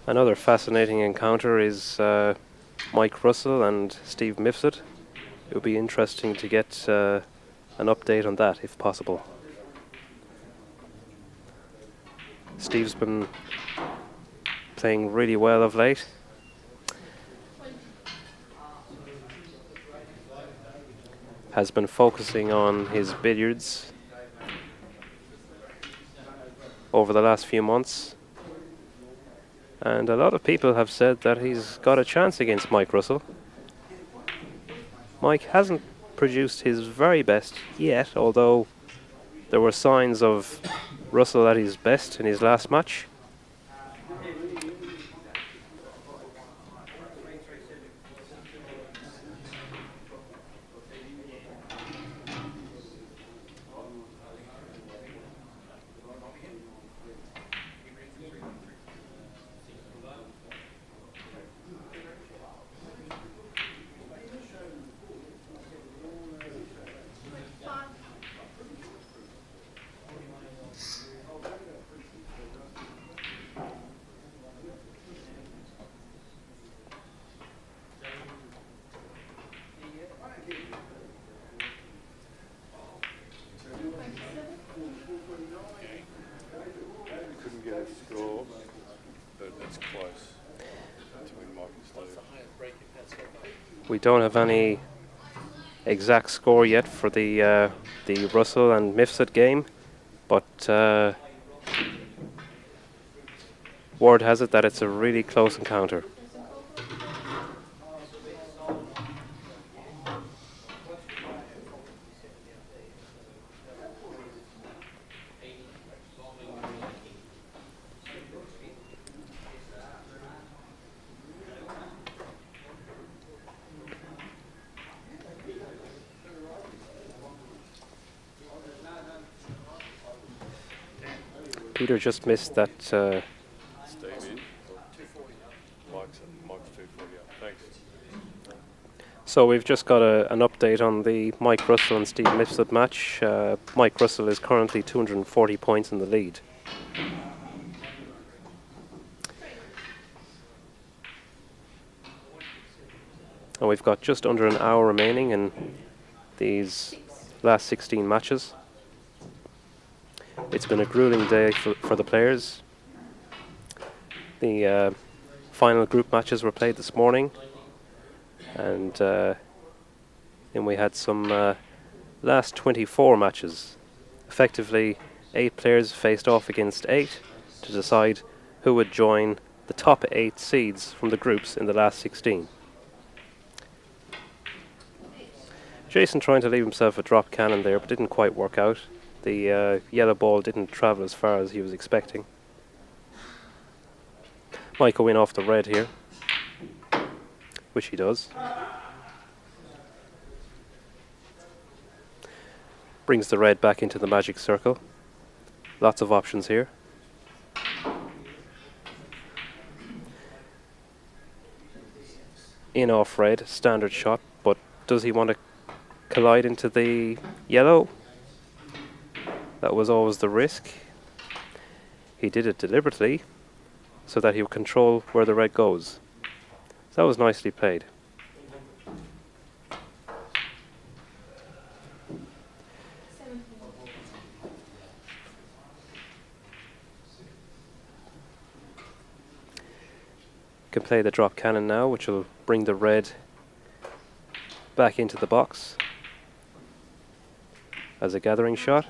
Another fascinating encounter is Mike Russell and Steve Mifsud. It would be interesting to get an update on that if possible. Steve's been playing really well of late. Has been focusing on his billiards over the last few months. And a lot of people have said that he's got a chance against Mike Russell. Mike hasn't produced his very best yet, although there were signs of Russell at his best in his last match. We don't have any exact score yet for the Russell and Mifsud game, but word has it that it's a really close encounter. Peter just missed that. So we've just got an update on the Mike Russell and Steve Mifsud match. Mike Russell is currently 240 points in the lead. And we've got just under an hour remaining in these last 16 matches. It's been a grueling day for the players. The final group matches were played this morning, and then we had some last 24 matches. Effectively, 8 players faced off against 8 to decide who would join the top 8 seeds from the groups in the last 16. Jason trying to leave himself a drop cannon there, but didn't quite work out. The yellow ball didn't travel as far as he was expecting. Mike will win off the red here, which he does. Brings the red back into the magic circle. Lots of options here. In off red, standard shot, but does he want to collide into the yellow? That was always the risk. He did it deliberately so that he would control where the red goes. So that was nicely played. can play the drop cannon now, which will bring the red back into the box as a gathering shot.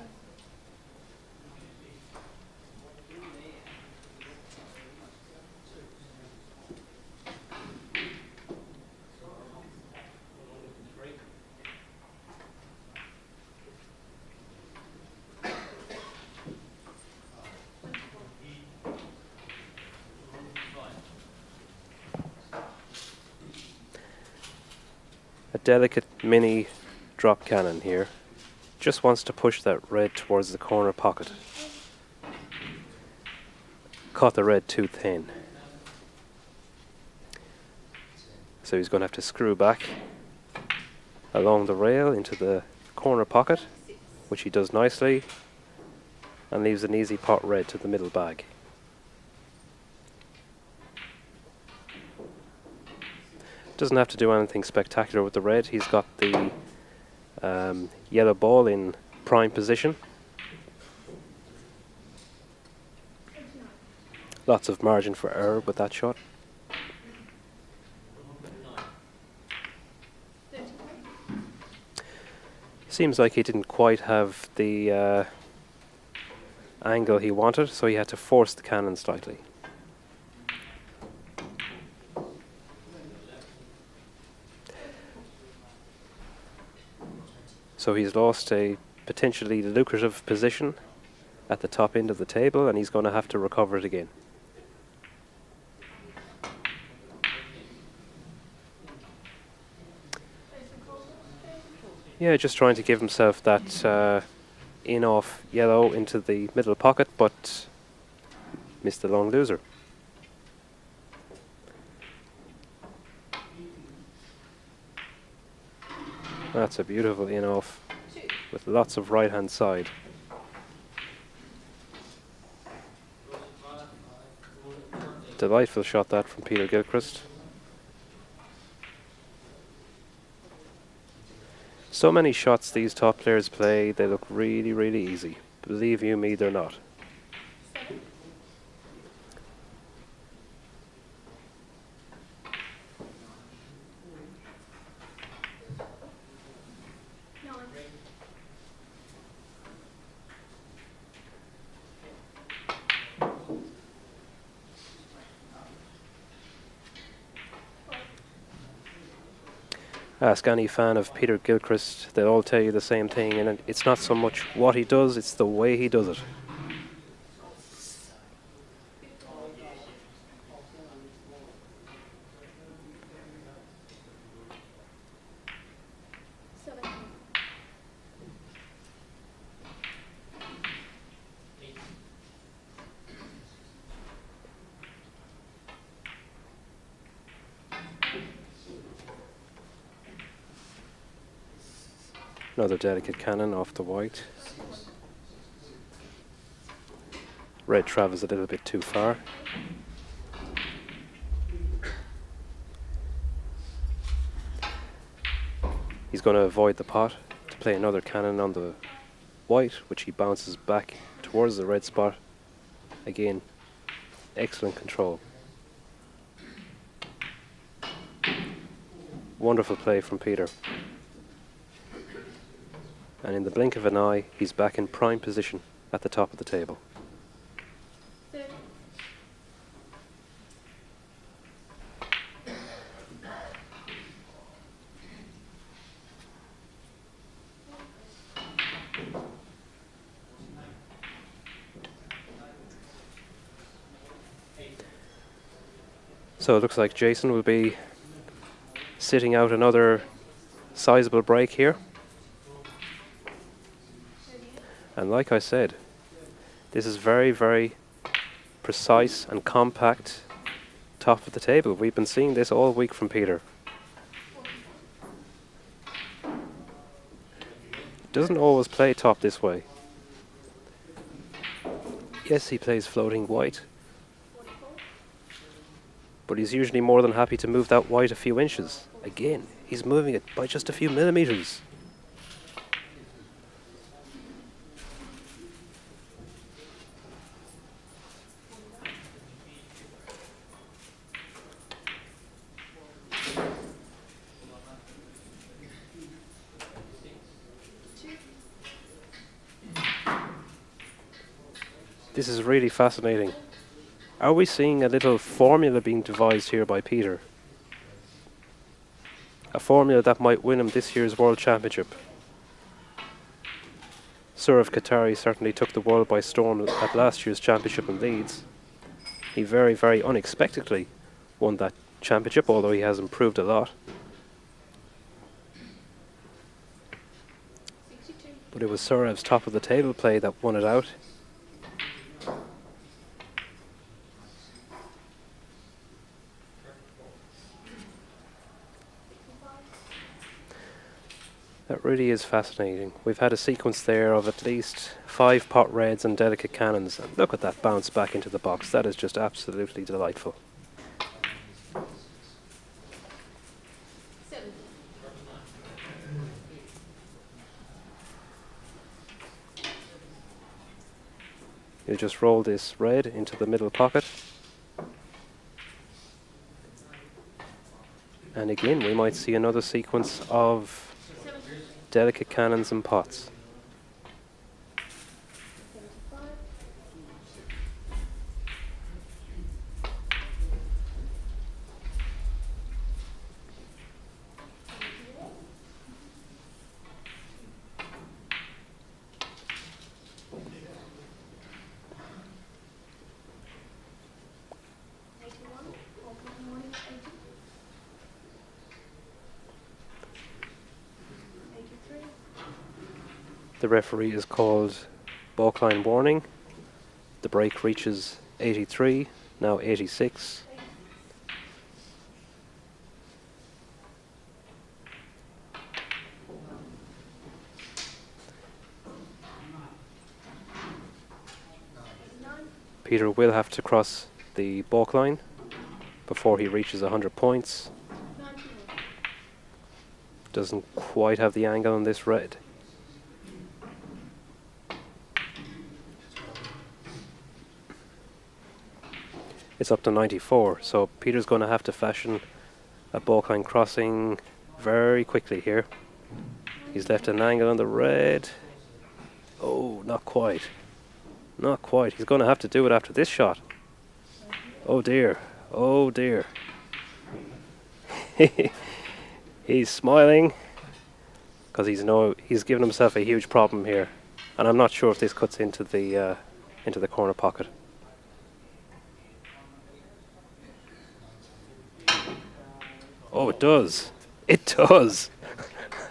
A delicate mini drop cannon here. Just wants to push that red towards the corner pocket. Caught the red too thin. So he's going to have to screw back along the rail into the corner pocket, which he does nicely, and leaves an easy pot red to the middle bag. Doesn't have to do anything spectacular with the red. He's got the yellow ball in prime position. Lots of margin for error with that shot. Seems like he didn't quite have the angle he wanted, so he had to force the cannon slightly. So he's lost a potentially lucrative position at the top end of the table, and he's going to have to recover it again. Yeah, just trying to give himself that in-off yellow into the middle pocket, but missed the long loser. That's a beautiful in-off with lots of right-hand side. Delightful shot that from Peter Gilchrist. So many shots these top players play, they look really, really easy. Believe you me, they're not. Ask any fan of Peter Gilchrist, they'll all tell you the same thing, and it's not so much what he does, it's the way he does it. Another delicate cannon off the white. Red travels a little bit too far. He's going to avoid the pot to play another cannon on the white, which he bounces back towards the red spot. Again, excellent control. Wonderful play from Peter. And in the blink of an eye, he's back in prime position at the top of the table. So it looks like Jason will be sitting out another sizable break here. And like I said, this is very, very precise and compact top of the table. We've been seeing this all week from Peter. Doesn't always play top this way. Yes, he plays floating white, but he's usually more than happy to move that white a few inches. Again, he's moving it by just a few millimeters. This is really fascinating. Are we seeing a little formula being devised here by Peter? A formula that might win him this year's World Championship. Sourav Qatari certainly took the world by storm at last year's championship in Leeds. He very, very unexpectedly won that championship, although he has improved a lot. But it was Sourav's top of the table play that won it out. That really is fascinating. We've had a sequence there of at least 5 pot reds and delicate cannons. And look at that bounce back into the box. That is just absolutely delightful. You just roll this red into the middle pocket. And again, we might see another sequence of delicate cannons and pots. The referee is called balkline warning. The break reaches 83, now 86. Peter will have to cross the balkline before he reaches 100 points. Doesn't quite have the angle on this red. It's up to 94, so Peter's going to have to fashion a balkline crossing very quickly here. He's left an angle on the red. Oh, not quite. Not quite. He's going to have to do it after this shot. Oh dear. Oh dear. He's smiling because he's given himself a huge problem here, and I'm not sure if this cuts into the corner pocket. Oh, it does. It does.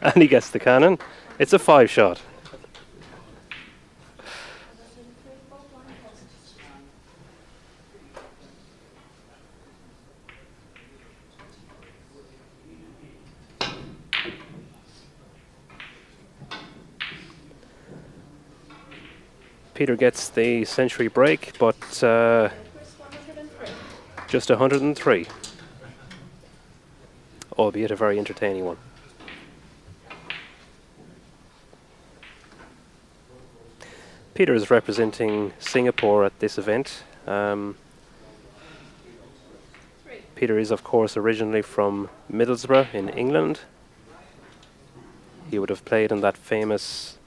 And he gets the cannon. It's a 5 shot. Peter gets the century break, but just 103. Albeit a very entertaining one. Peter is representing Singapore at this event. Peter is, of course, originally from Middlesbrough in England. He would have played in that famous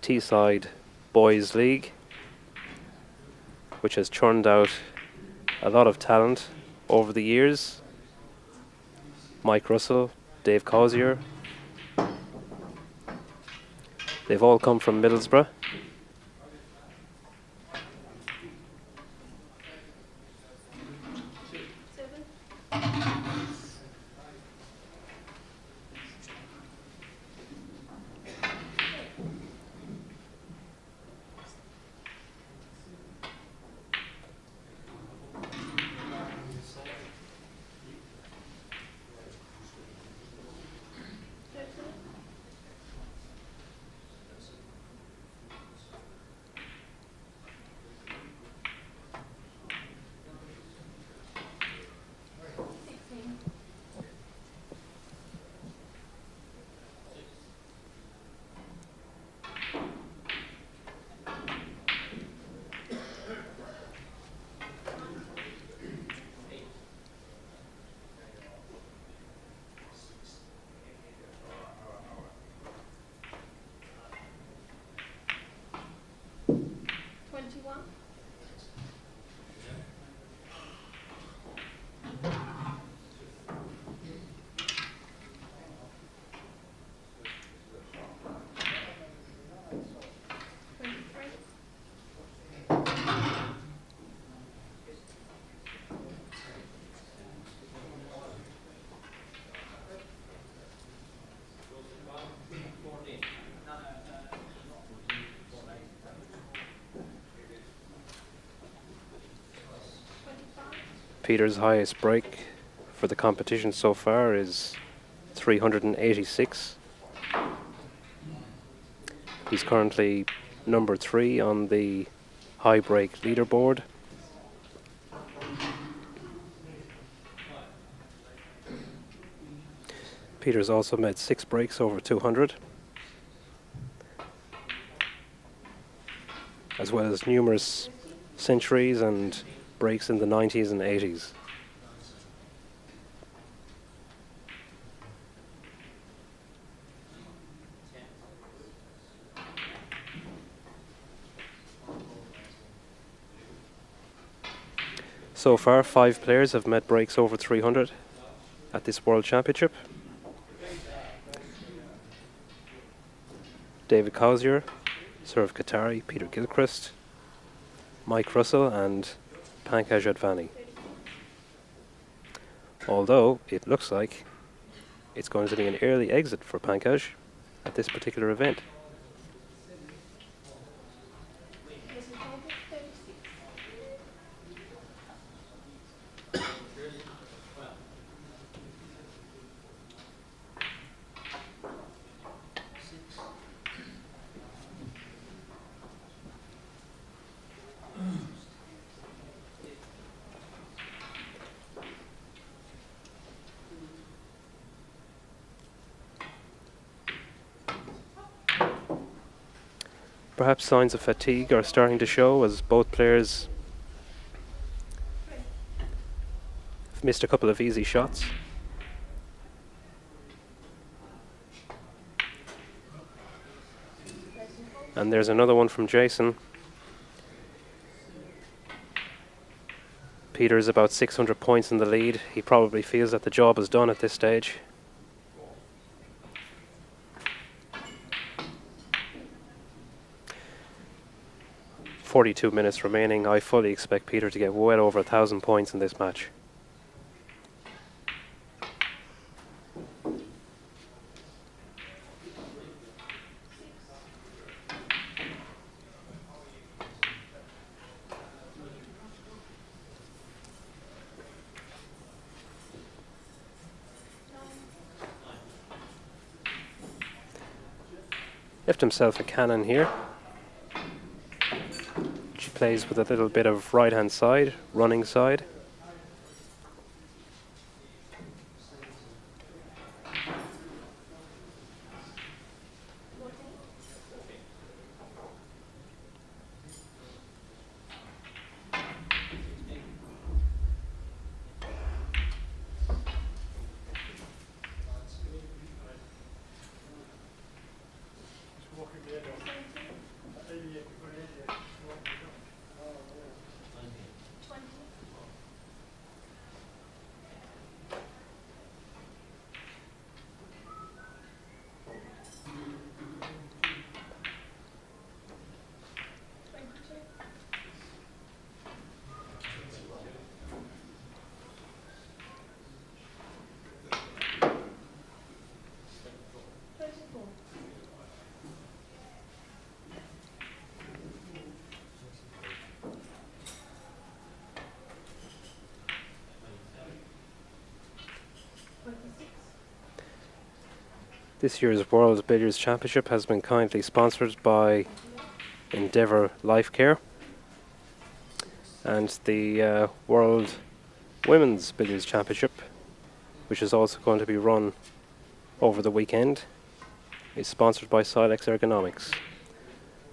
Teesside Boys League, which has churned out a lot of talent over the years. Mike Russell, Dave Cosier. They've all come from Middlesbrough. Peter's highest break for the competition so far is 386. He's currently number 3 on the high break leaderboard. Peter's also made 6 breaks over 200, as well as numerous centuries and breaks in the 90s and 80s. So far, 5 players have met breaks over 300 at this World Championship. David Causier, Serv Qatari, Peter Gilchrist, Mike Russell and Pankaj Advani. Although it looks like it's going to be an early exit for Pankaj at this particular event. Perhaps signs of fatigue are starting to show as both players have missed a couple of easy shots. And there's another one from Jason. Peter is about 600 points in the lead. He probably feels that the job is done at this stage. "42 minutes remaining. I fully expect Peter to get well over 1,000 points in this match." Left himself a cannon here. She plays with a little bit of right hand side, running side. This year's World Billiards Championship has been kindly sponsored by Endeavour Life Care, and the World Women's Billiards Championship, which is also going to be run over the weekend, is sponsored by Silex Ergonomics.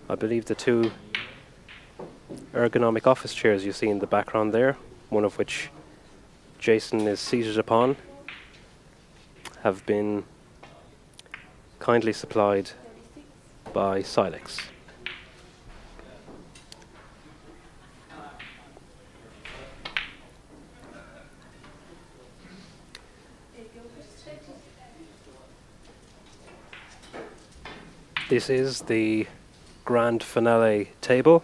I believe the 2 ergonomic office chairs you see in the background there, one of which Jason is seated upon, have been kindly supplied by Silex. This is the grand finale table.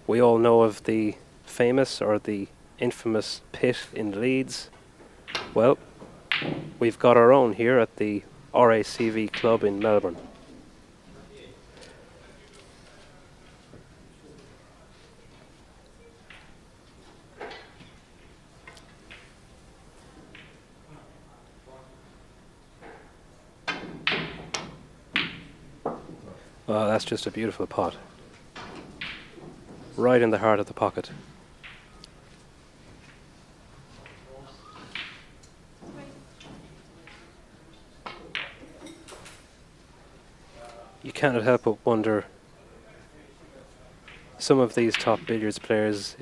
We all know of the famous or the infamous pit in Leeds. Well, we've got our own here at the RACV club in Melbourne. Oh, that's just a beautiful pot. Right in the heart of the pocket. You cannot help but wonder, some of these top billiards players,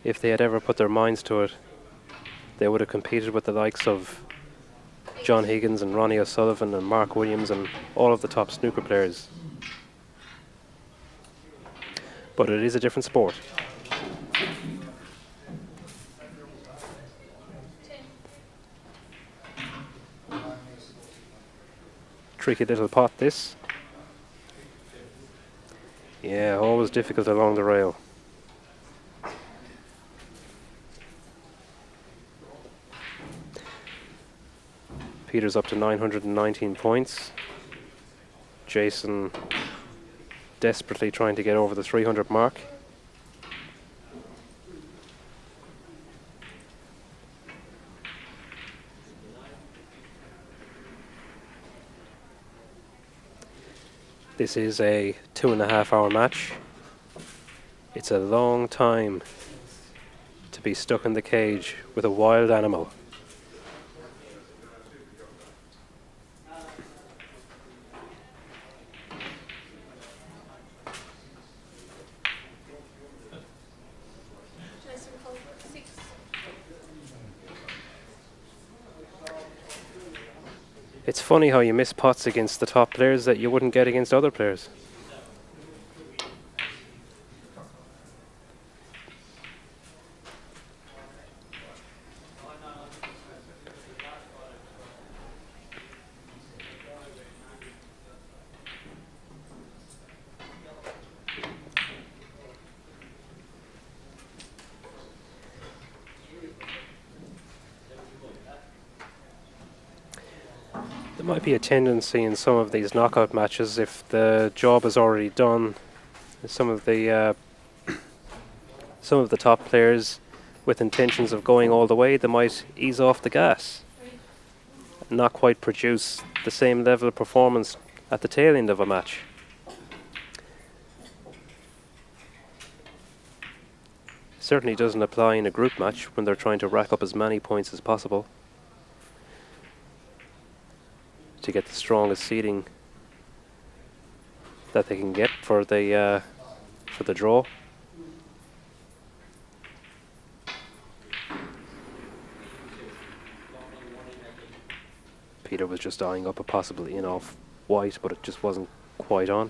if they had ever put their minds to it, they would have competed with the likes of John Higgins and Ronnie O'Sullivan and Mark Williams and all of the top snooker players. But it is a different sport. Tricky little pot, this. Yeah, always difficult along the rail. Peter's up to 919 points. Jason desperately trying to get over the 300 mark. This is a 2.5 hour match. It's a long time to be stuck in the cage with a wild animal. Jason Colebrook, 6. It's funny how you miss pots against the top players that you wouldn't get against other players. There might be a tendency in some of these knockout matches, if the job is already done, some of the top players with intentions of going all the way, they might ease off the gas, not quite produce the same level of performance at the tail end of a match. Certainly doesn't apply in a group match when they're trying to rack up as many points as possible to get the strongest seeding that they can get for the draw. Peter was just eyeing up a possible in off white, but it just wasn't quite on.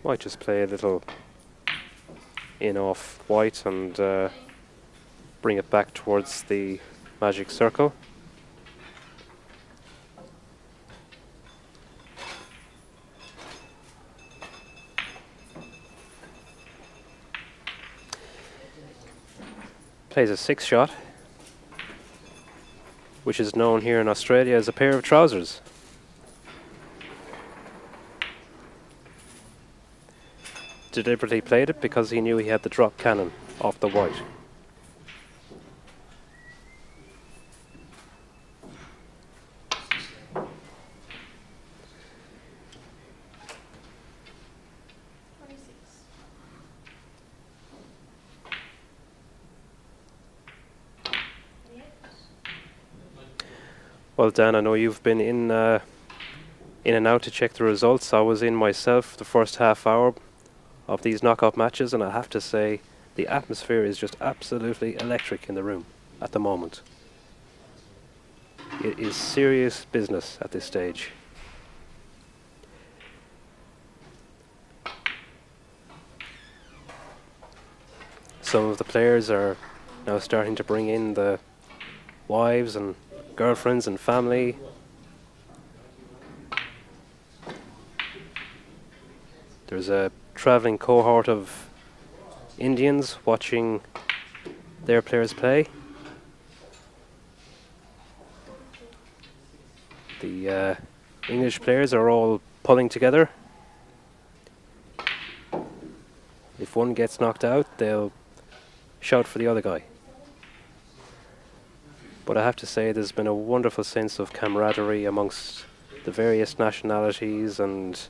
Might just play a little in off white and bring it back towards the magic circle. Plays a 6 shot, which is known here in Australia as a pair of trousers. Deliberately played it because he knew he had the drop cannon off the white. Well, Dan, I know you've been in and out to check the results. I was in myself the first half hour of these knockout matches, and I have to say the atmosphere is just absolutely electric in the room at the moment. It is serious business at this stage. Some of the players are now starting to bring in the wives and girlfriends and family. There's a travelling cohort of Indians watching their players play. The English players are all pulling together. If one gets knocked out, they'll shout for the other guy. But I have to say there's been a wonderful sense of camaraderie amongst the various nationalities and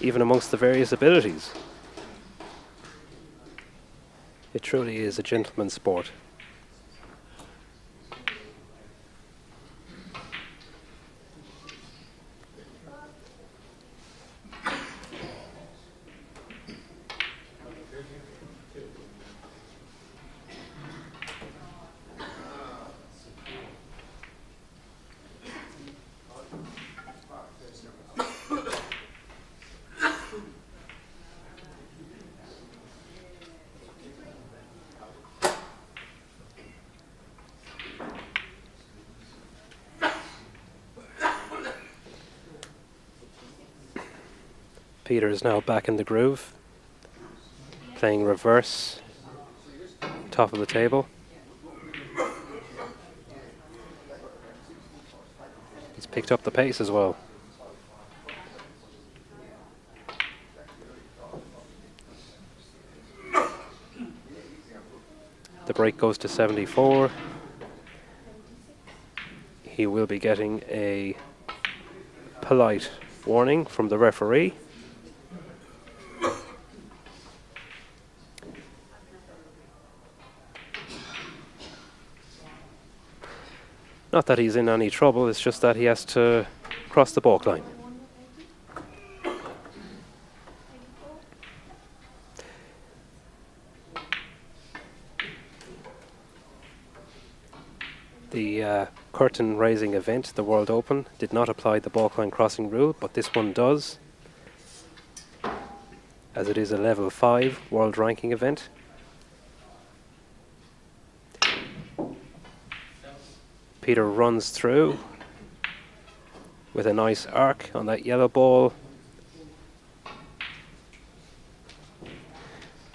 even amongst the various abilities. It truly is a gentleman's sport. Peter is now back in the groove, playing reverse, top of the table. He's picked up the pace as well. The break goes to 74. He will be getting a polite warning from the referee. Not that he's in any trouble, it's just that he has to cross the baulk line. The curtain raising event, the World Open, did not apply the baulk line crossing rule, but this one does, as it is a level 5 world ranking event. Peter runs through with a nice arc on that yellow ball.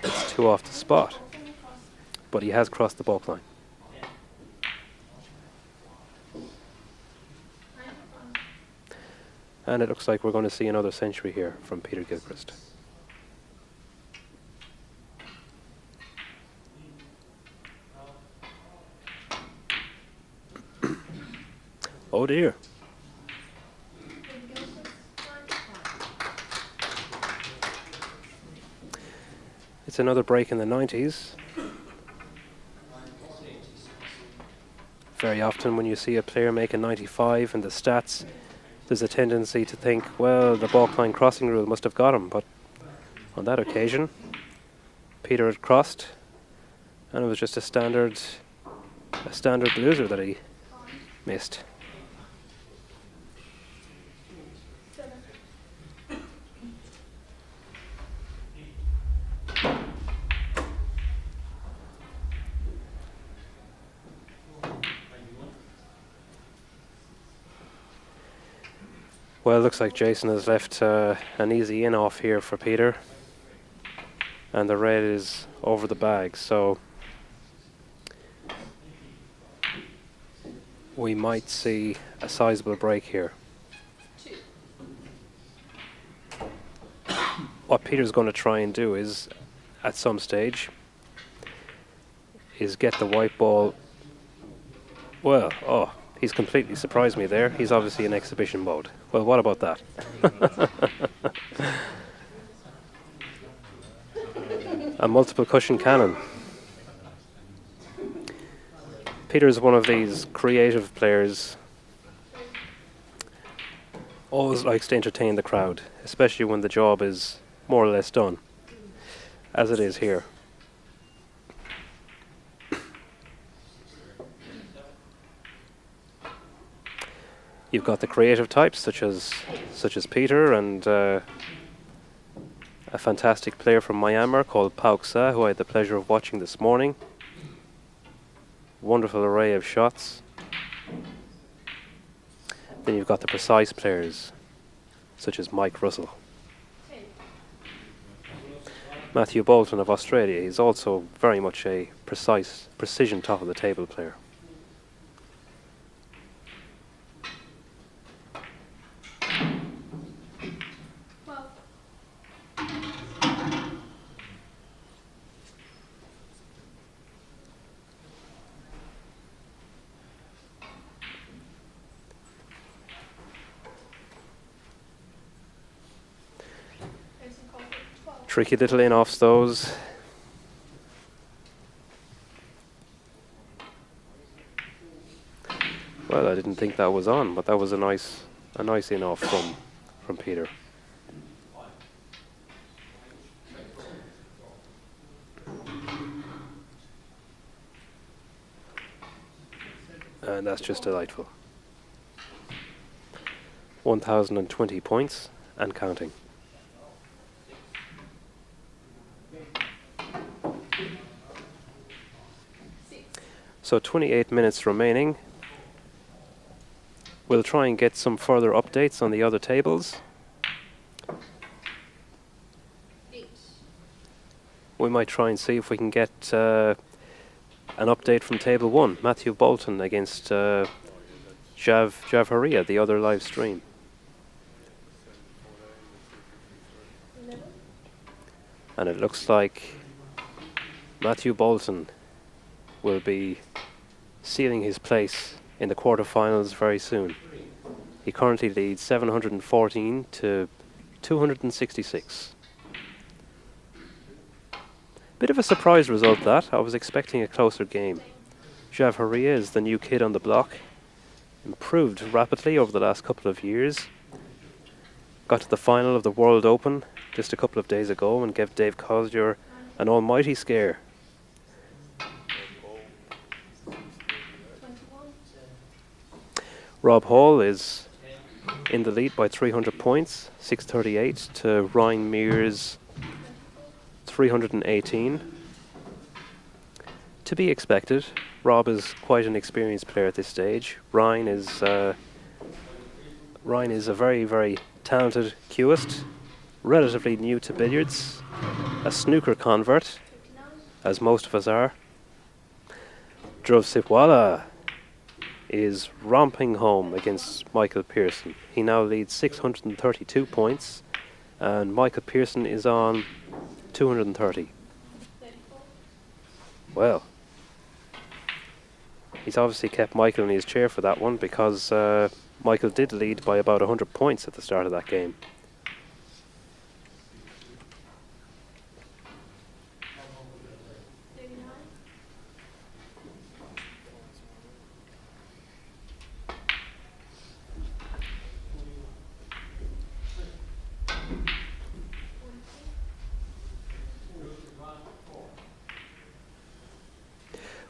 It's 2 off the spot, but he has crossed the baulk line. And it looks like we're going to see another century here from Peter Gilchrist. Oh dear. It's another break in the 90s. Very often when you see a player make a 95 in the stats, there's a tendency to think, well, the baulk line crossing rule must have got him, but on that occasion, Peter had crossed, and it was just a standard loser that he missed. Well, it looks like Jason has left an easy in off here for Peter. And the red is over the bag, so we might see a sizable break here. What Peter's going to try and do is, at some stage, is get the white ball. Well, oh, he's completely surprised me there. He's obviously in exhibition mode. Well, what about that? A multiple cushion cannon. Peter is one of these creative players. Always likes to entertain the crowd, especially when the job is more or less done, as it is here. You've got the creative types such as Peter and a fantastic player from Myanmar called Pauk Sa, who I had the pleasure of watching this morning. Wonderful array of shots. Then you've got the precise players such as Mike Russell. Matthew Bolton of Australia, he's also very much a precision top of the table player. Tricky little in-offs those. Well, I didn't think that was on, but that was a nice in-off from Peter. And that's just delightful. 1,020 points and counting. So 28 minutes remaining. We'll try and get some further updates on the other tables. We might try and see if we can get an update from table 1. Matthew Bolton against Jav Haria, the other live stream. And it looks like Matthew Bolton will be sealing his place in the quarterfinals very soon. He currently leads 714 to 266. Bit of a surprise result that. I was expecting a closer game. Jav Haria is the new kid on the block. Improved rapidly over the last couple of years. Got to the final of the World Open just a couple of days ago and gave Dave Cosger an almighty scare. Rob Hall is in the lead by 300 points, 638 to Ryan Mears 318. To be expected, Rob is quite an experienced player at this stage. Ryan is a very, very talented cueist, relatively new to billiards, a snooker convert, as most of us are. Dhruv Sipwala is romping home against Michael Pearson. He now leads 632 points, and Michael Pearson is on 230. Well, he's obviously kept Michael in his chair for that one, because Michael did lead by about 100 points at the start of that game.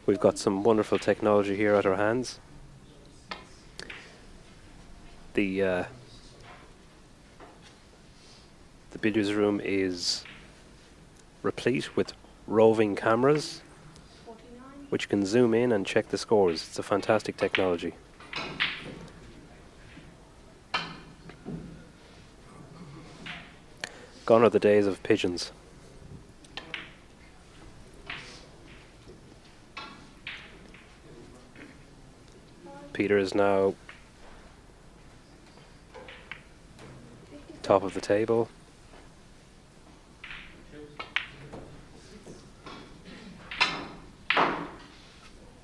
We've got some wonderful technology here at our hands. The billiards room is replete with roving cameras which can zoom in and check the scores. It's a fantastic technology. Gone are the days of pigeons. Peter is now top of the table.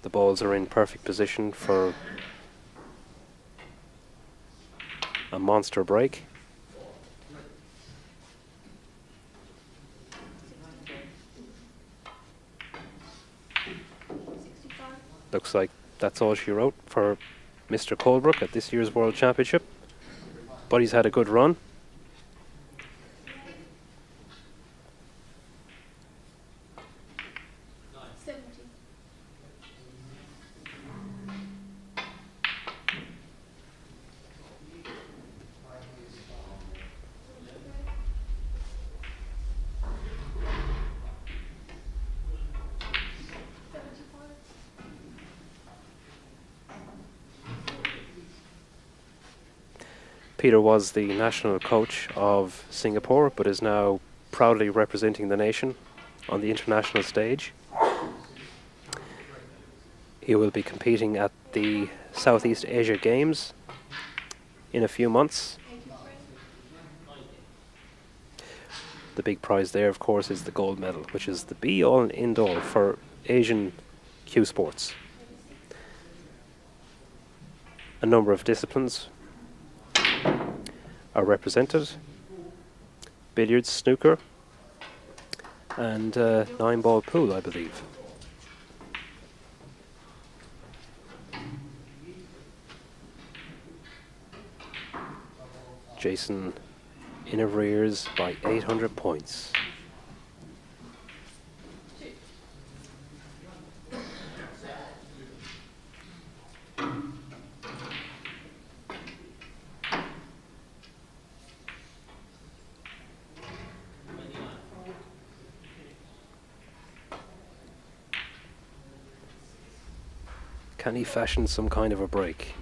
The balls are in perfect position for a monster break. Looks like that's all she wrote for Mr. Colebrook at this year's World Championship. But he's had a good run. Peter was the national coach of Singapore, but is now proudly representing the nation on the international stage. He will be competing at the Southeast Asia Games in a few months. The big prize there, of course, is the gold medal, which is the be-all and end-all for Asian cue sports. A number of disciplines are represented: billiards, snooker, and 9-ball pool, I believe. Jason in arrears by 800 points. Can he fashion some kind of a break?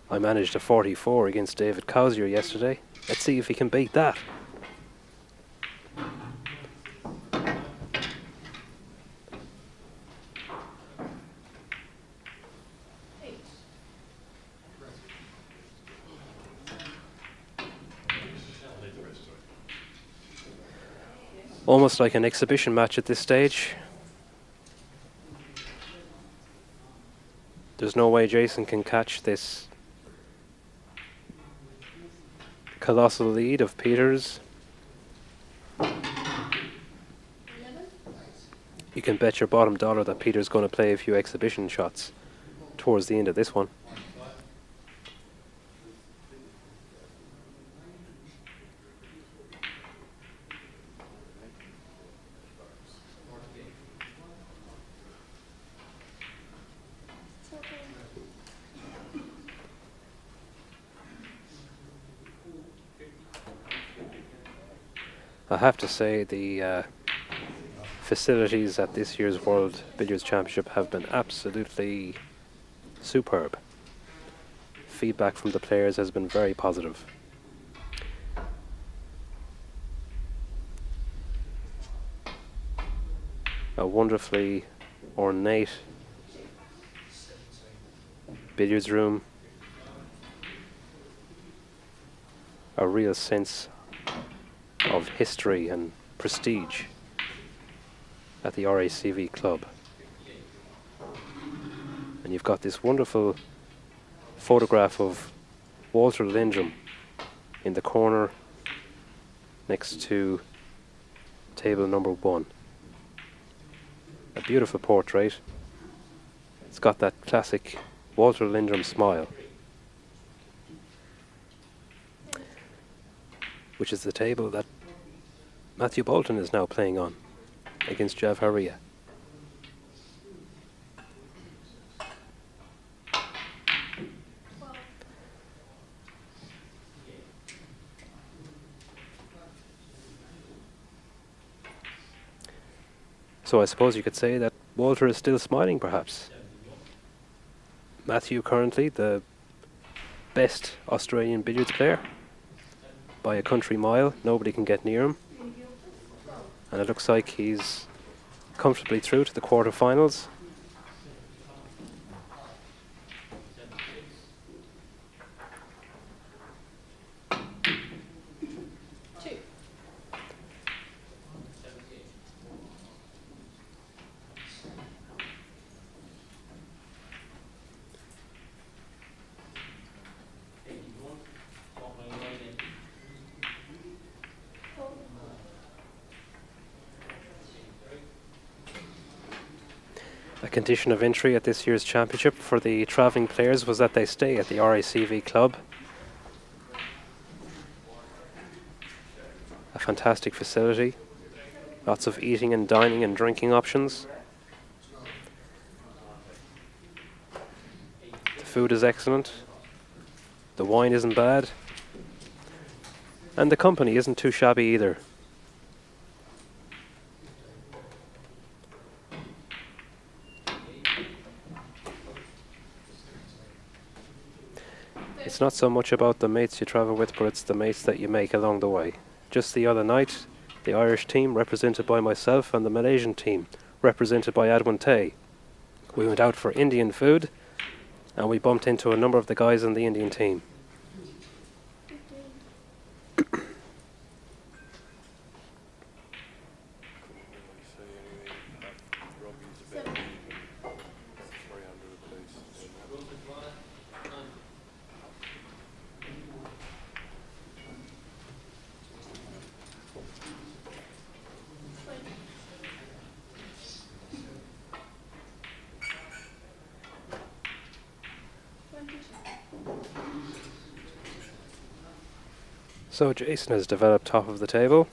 I managed a 44 against David Cowsier yesterday. Let's see if he can beat that. Almost like an exhibition match at this stage. There's no way Jason can catch this colossal lead of Peters. You can bet your bottom dollar that Peters going to play a few exhibition shots towards the end of this one. I have to say the facilities at this year's World Billiards Championship have been absolutely superb. Feedback from the players has been very positive. A wonderfully ornate billiards room. A real sense of history and prestige at the RACV club. And you've got this wonderful photograph of Walter Lindrum in the corner next to table number 1. A beautiful portrait. It's got that classic Walter Lindrum smile, which is the table that Matthew Bolton is now playing on against Jav Haria. So I suppose you could say that Walter is still smiling, perhaps. Matthew currently the best Australian billiards player by a country mile. Nobody can get near him. And it looks like he's comfortably through to the quarterfinals. A condition of entry at this year's championship for the travelling players was that they stay at the RACV club. A fantastic facility, lots of eating and dining and drinking options. The food is excellent, the wine isn't bad, and the company isn't too shabby either. It's not so much about the mates you travel with, but it's the mates that you make along the way. Just the other night, the Irish team, represented by myself, and the Malaysian team, represented by Adwin Tay. We went out for Indian food, and we bumped into a number of the guys on the Indian team. So Jason has developed top of the table.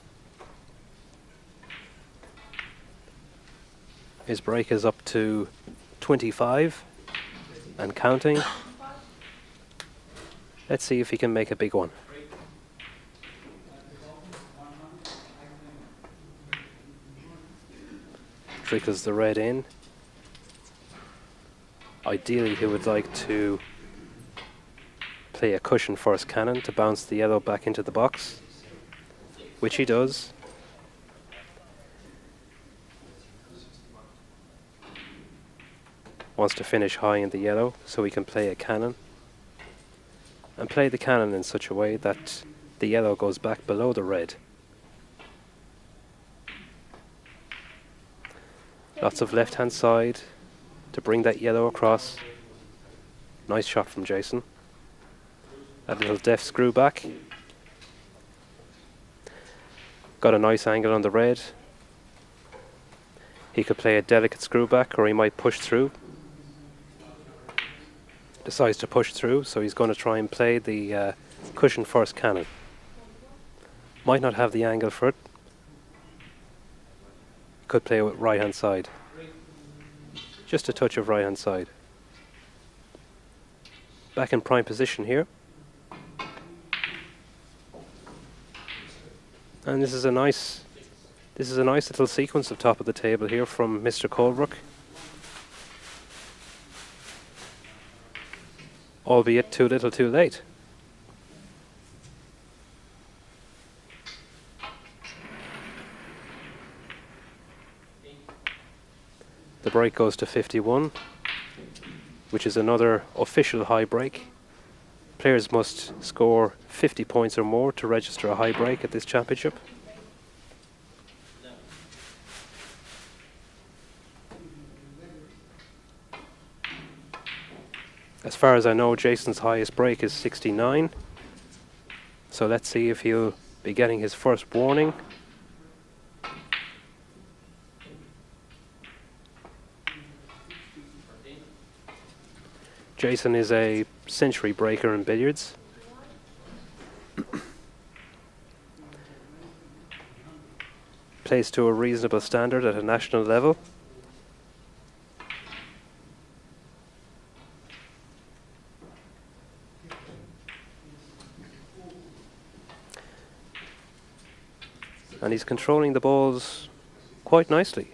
His break is up to 25 and counting. Let's see if he can make a big one. Trickles the red in. Ideally he would like to play a cushion first cannon to bounce the yellow back into the box, which he does. Wants to finish high in the yellow so he can play a cannon, and play the cannon in such a way that the yellow goes back below the red. Lots of left hand side to bring that yellow across. Nice shot from Jason. A little deft screw back. Got a nice angle on the red. He could play a delicate screw back, or he might push through. Decides to push through, so he's going to try and play the cushion first cannon. Might not have the angle for it. Could play with right hand side. Just a touch of right hand side. Back in prime position here. And this is a nice little sequence of top of the table here from Mr. Colebrook. Albeit too little too late. The break goes to 51, which is another official high break. Players must score 50 points or more to register a high break at this championship. As far as I know, Jason's highest break is 69. So let's see if he'll be getting his first warning. Jason is a century breaker in billiards. Plays to a reasonable standard at a national level. And he's controlling the balls quite nicely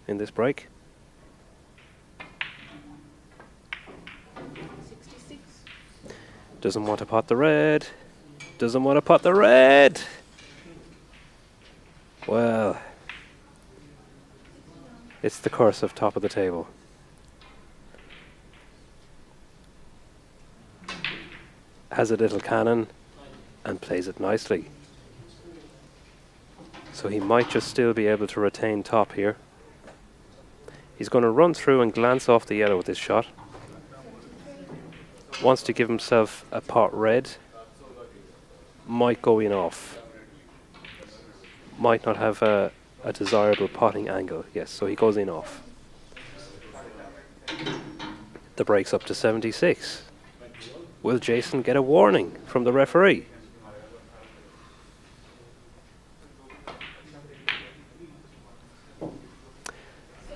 in this break. 66. Doesn't want to pot the red. Doesn't want to pot the red. Well, it's the curse of top of the table. Has a little cannon and plays it nicely. So he might just still be able to retain top here. He's going to run through and glance off the yellow with this shot. Wants to give himself a pot red. Might go in off. Might not have a desirable potting angle. Yes, so he goes in off. The break's up to 76. Will Jason get a warning from the referee?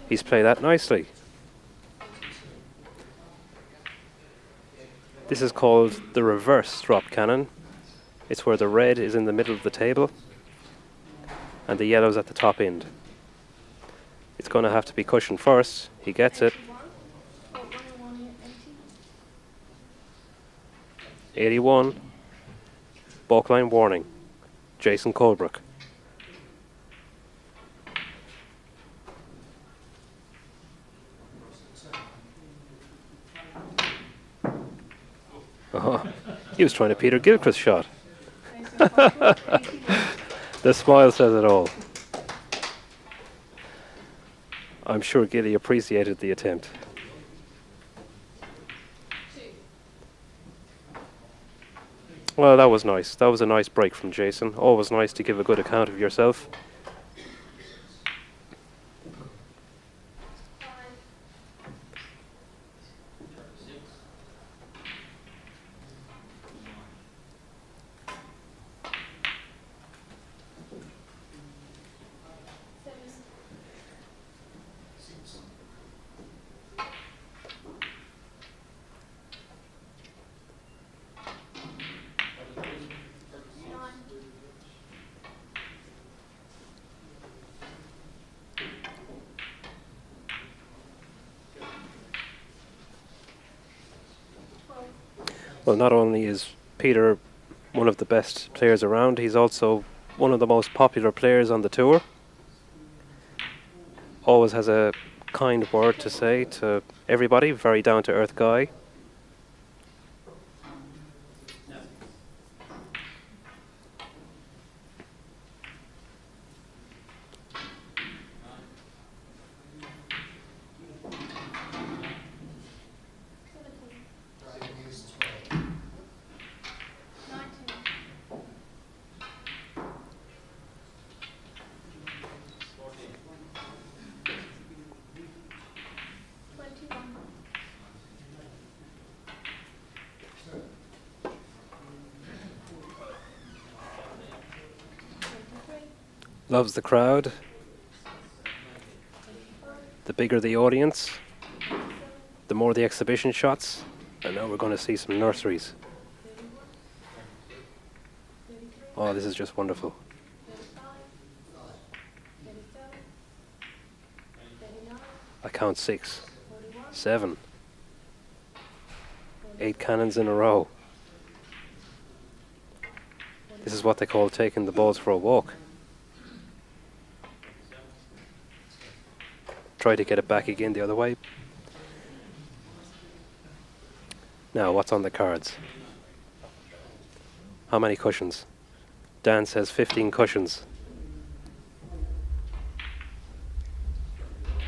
He's played that nicely. This is called the reverse drop cannon. It's where the red is in the middle of the table and the yellow's at the top end. It's going to have to be cushioned first. He gets it. 81. Balkline warning. Jason Colebrook. Oh, he was trying to Peter Gilchrist shot. The smile says it all. I'm sure Gilly appreciated the attempt. Well, that was nice. That was a nice break from Jason. Always nice to give a good account of yourself. Well, not only is Peter one of the best players around, he's also one of the most popular players on the tour. Always has a kind word to say to everybody, very down-to-earth guy. Loves the crowd. The bigger the audience, the more the exhibition shots. And now we're going to see some nurseries. Oh, this is just wonderful. I count 6, 7, 8 cannons in a row. This is what they call taking the balls for a walk. Try to get it back again the other way. Now, what's on the cards? How many cushions? Dan says 15 cushions.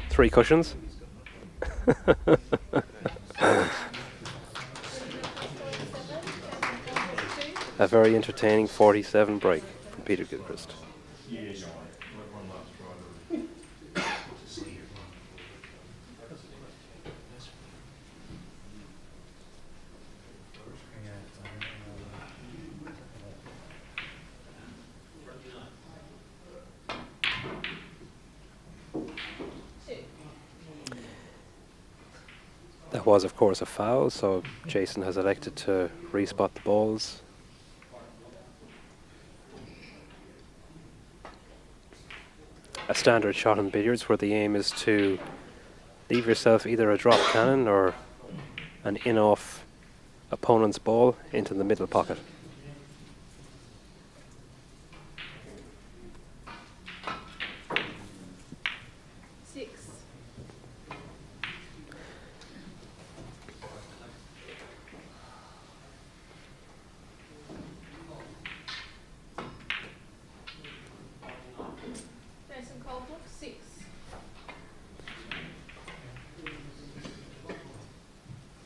3 cushions? A very entertaining 47 break from Peter Gilchrist. That was, of course, a foul, so Jason has elected to respot the balls. A standard shot in billiards where the aim is to leave yourself either a drop cannon or an in-off opponent's ball into the middle pocket. Colebrook, 6.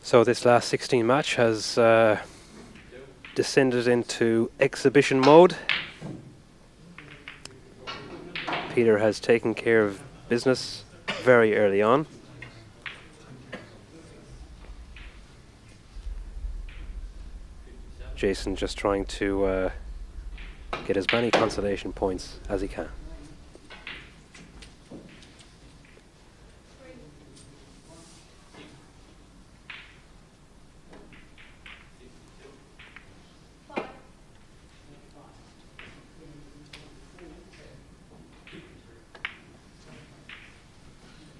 So this last 16 match has descended into exhibition mode. Peter has taken care of business very early on. Jason just trying to get as many consolation points as he can.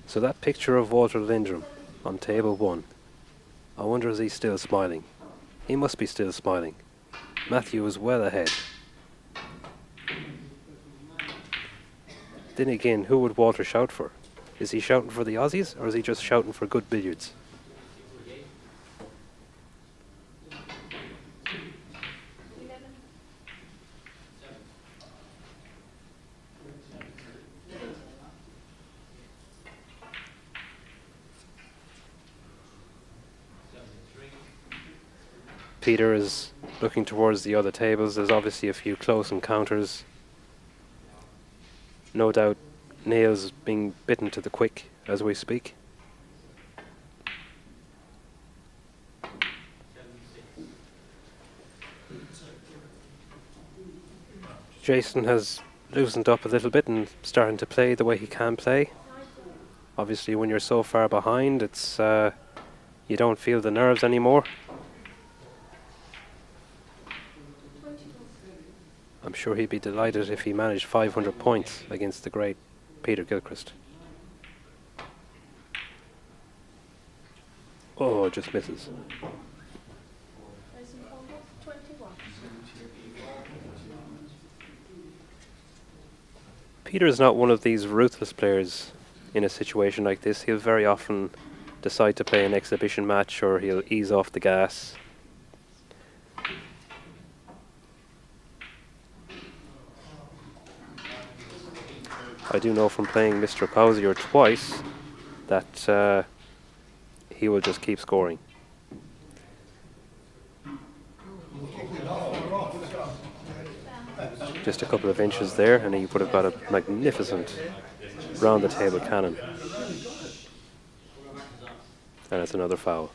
So that picture of Walter Lindrum on table 1, I wonder is he still smiling? He must be still smiling. Matthew is well ahead. Then again, who would Walter shout for? Is he shouting for the Aussies, or is he just shouting for good billiards? Peter is looking towards the other tables. There's obviously a few close encounters. No doubt nails being bitten to the quick as we speak. Jason has loosened up a little bit and starting to play the way he can play. Obviously when you're so far behind, it's you don't feel the nerves anymore. I'm sure he'd be delighted if he managed 500 points against the great Peter Gilchrist. Oh, just misses. Peter is not one of these ruthless players in a situation like this. He'll very often decide to play an exhibition match, or he'll ease off the gas. I do know from playing Mr. Pausier twice that he will just keep scoring. Just a couple of inches there and he would have got a magnificent round the table cannon. And it's another foul.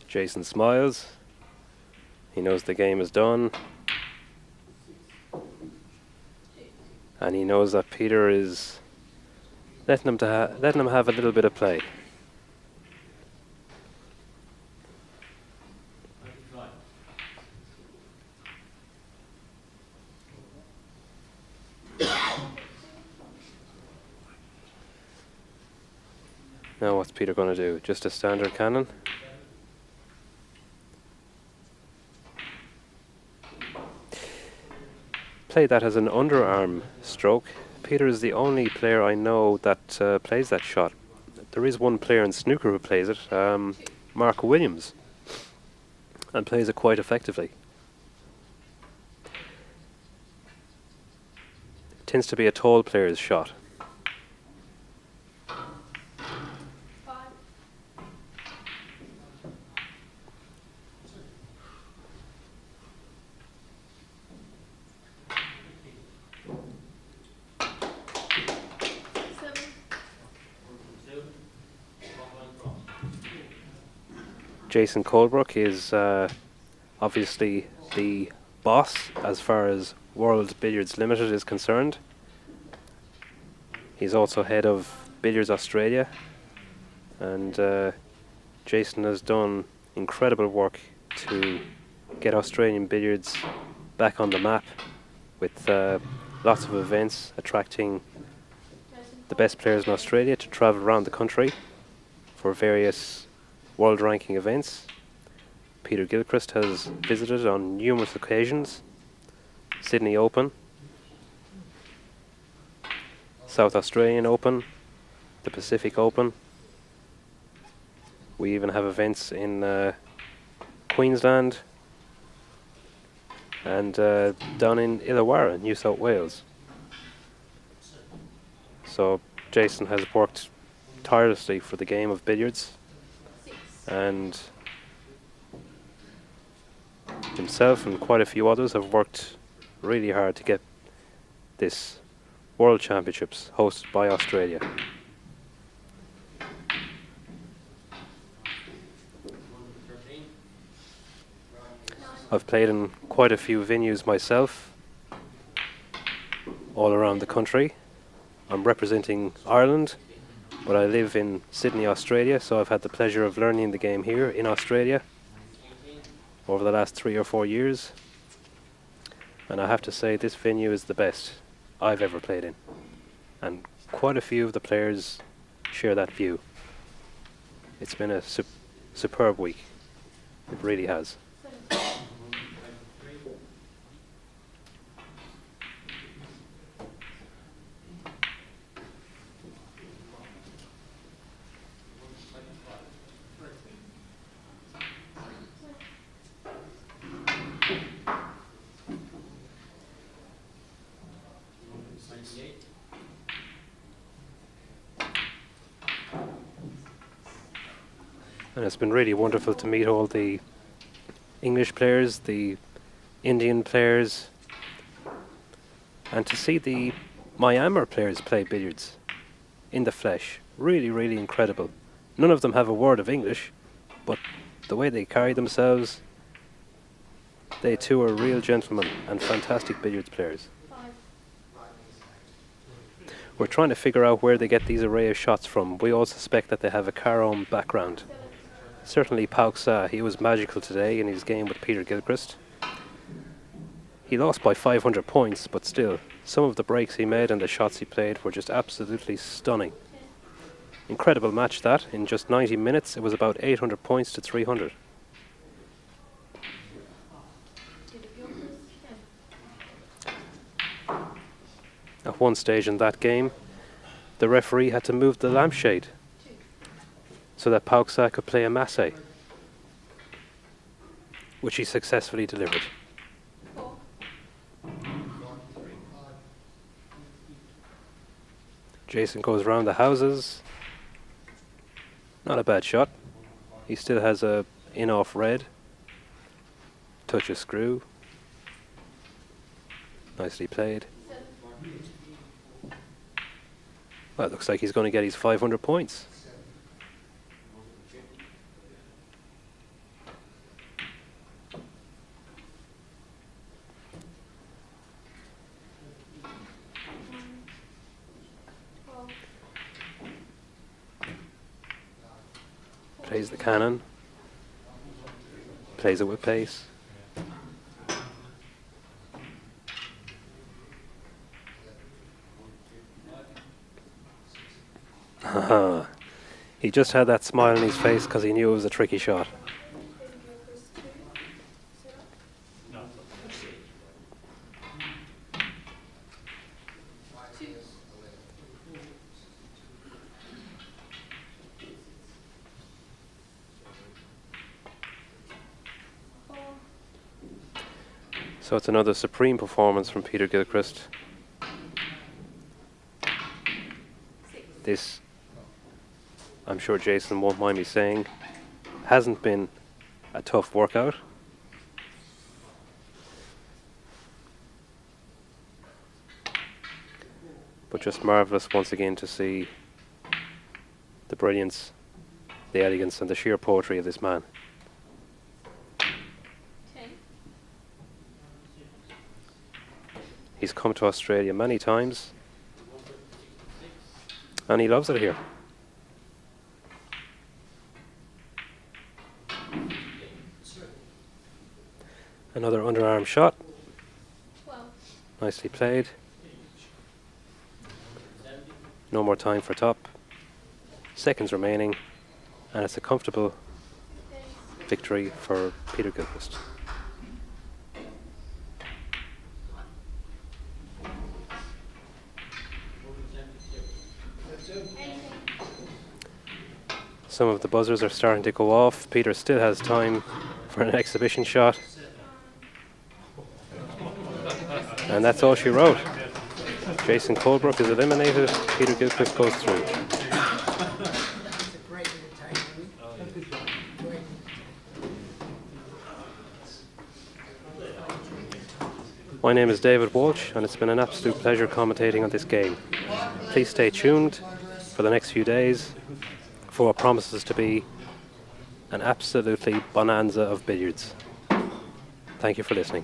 Jason smiles. He knows the game is done. And he knows that Peter is letting him have a little bit of play. Now what's Peter going to do? Just a standard cannon? Play that as an underarm stroke. Peter is the only player I know that plays that shot. There is one player in snooker who plays it, Mark Williams, and plays it quite effectively. It tends to be a tall player's shot. Jason Colebrook is obviously the boss as far as World Billiards Limited is concerned. He's also head of Billiards Australia, and Jason has done incredible work to get Australian billiards back on the map with lots of events, attracting the best players in Australia to travel around the country for various world ranking events. Peter Gilchrist has visited on numerous occasions. Sydney Open, South Australian Open, the Pacific Open. We even have events in Queensland and down in Illawarra, New South Wales. So Jason has worked tirelessly for the game of billiards, and himself and quite a few others have worked really hard to get this World Championships hosted by Australia. I've played in quite a few venues myself, all around the country. I'm representing Ireland, but I live in Sydney, Australia, so I've had the pleasure of learning the game here in Australia over the last 3 or 4 years. And I have to say this venue is the best I've ever played in. And quite a few of the players share that view. It's been a superb week. It really has. And it's been really wonderful to meet all the English players, the Indian players, and to see the Myanmar players play billiards in the flesh. Really, really incredible. None of them have a word of English, but the way they carry themselves, they too are real gentlemen and fantastic billiards players. We're trying to figure out where they get these array of shots from. We all suspect that they have a Carom background. Certainly Pauk Sa, he was magical today in his game with Peter Gilchrist. He lost by 500 points, but still, some of the breaks he made and the shots he played were just absolutely stunning. Incredible match that. In just 90 minutes, it was about 800 points to 300. At one stage in that game, the referee had to move the lampshade so that Pauksa could play a masse, which he successfully delivered. Jason goes around the houses. Not a bad shot. He still has a in-off red. Touch a screw. Nicely played. Well, it looks like he's going to get his 500 points. Plays the cannon. Plays it with pace. He just had that smile on his face because he knew it was a tricky shot. So it's another supreme performance from Peter Gilchrist. This, I'm sure Jason won't mind me saying, hasn't been a tough workout. But just marvellous once again to see the brilliance, the elegance and the sheer poetry of this man. He's come to Australia many times and he loves it here. Another underarm shot. Nicely played. No more time for top. Seconds remaining and it's a comfortable victory for Peter Gilchrist. Some of the buzzers are starting to go off. Peter still has time for an exhibition shot. And that's all she wrote. Jason Colebrook is eliminated. Peter Gilchrist goes through. My name is David Walsh and it's been an absolute pleasure commentating on this game. Please stay tuned for the next few days for what promises to be an absolutely bonanza of billiards. Thank you for listening.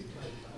Please.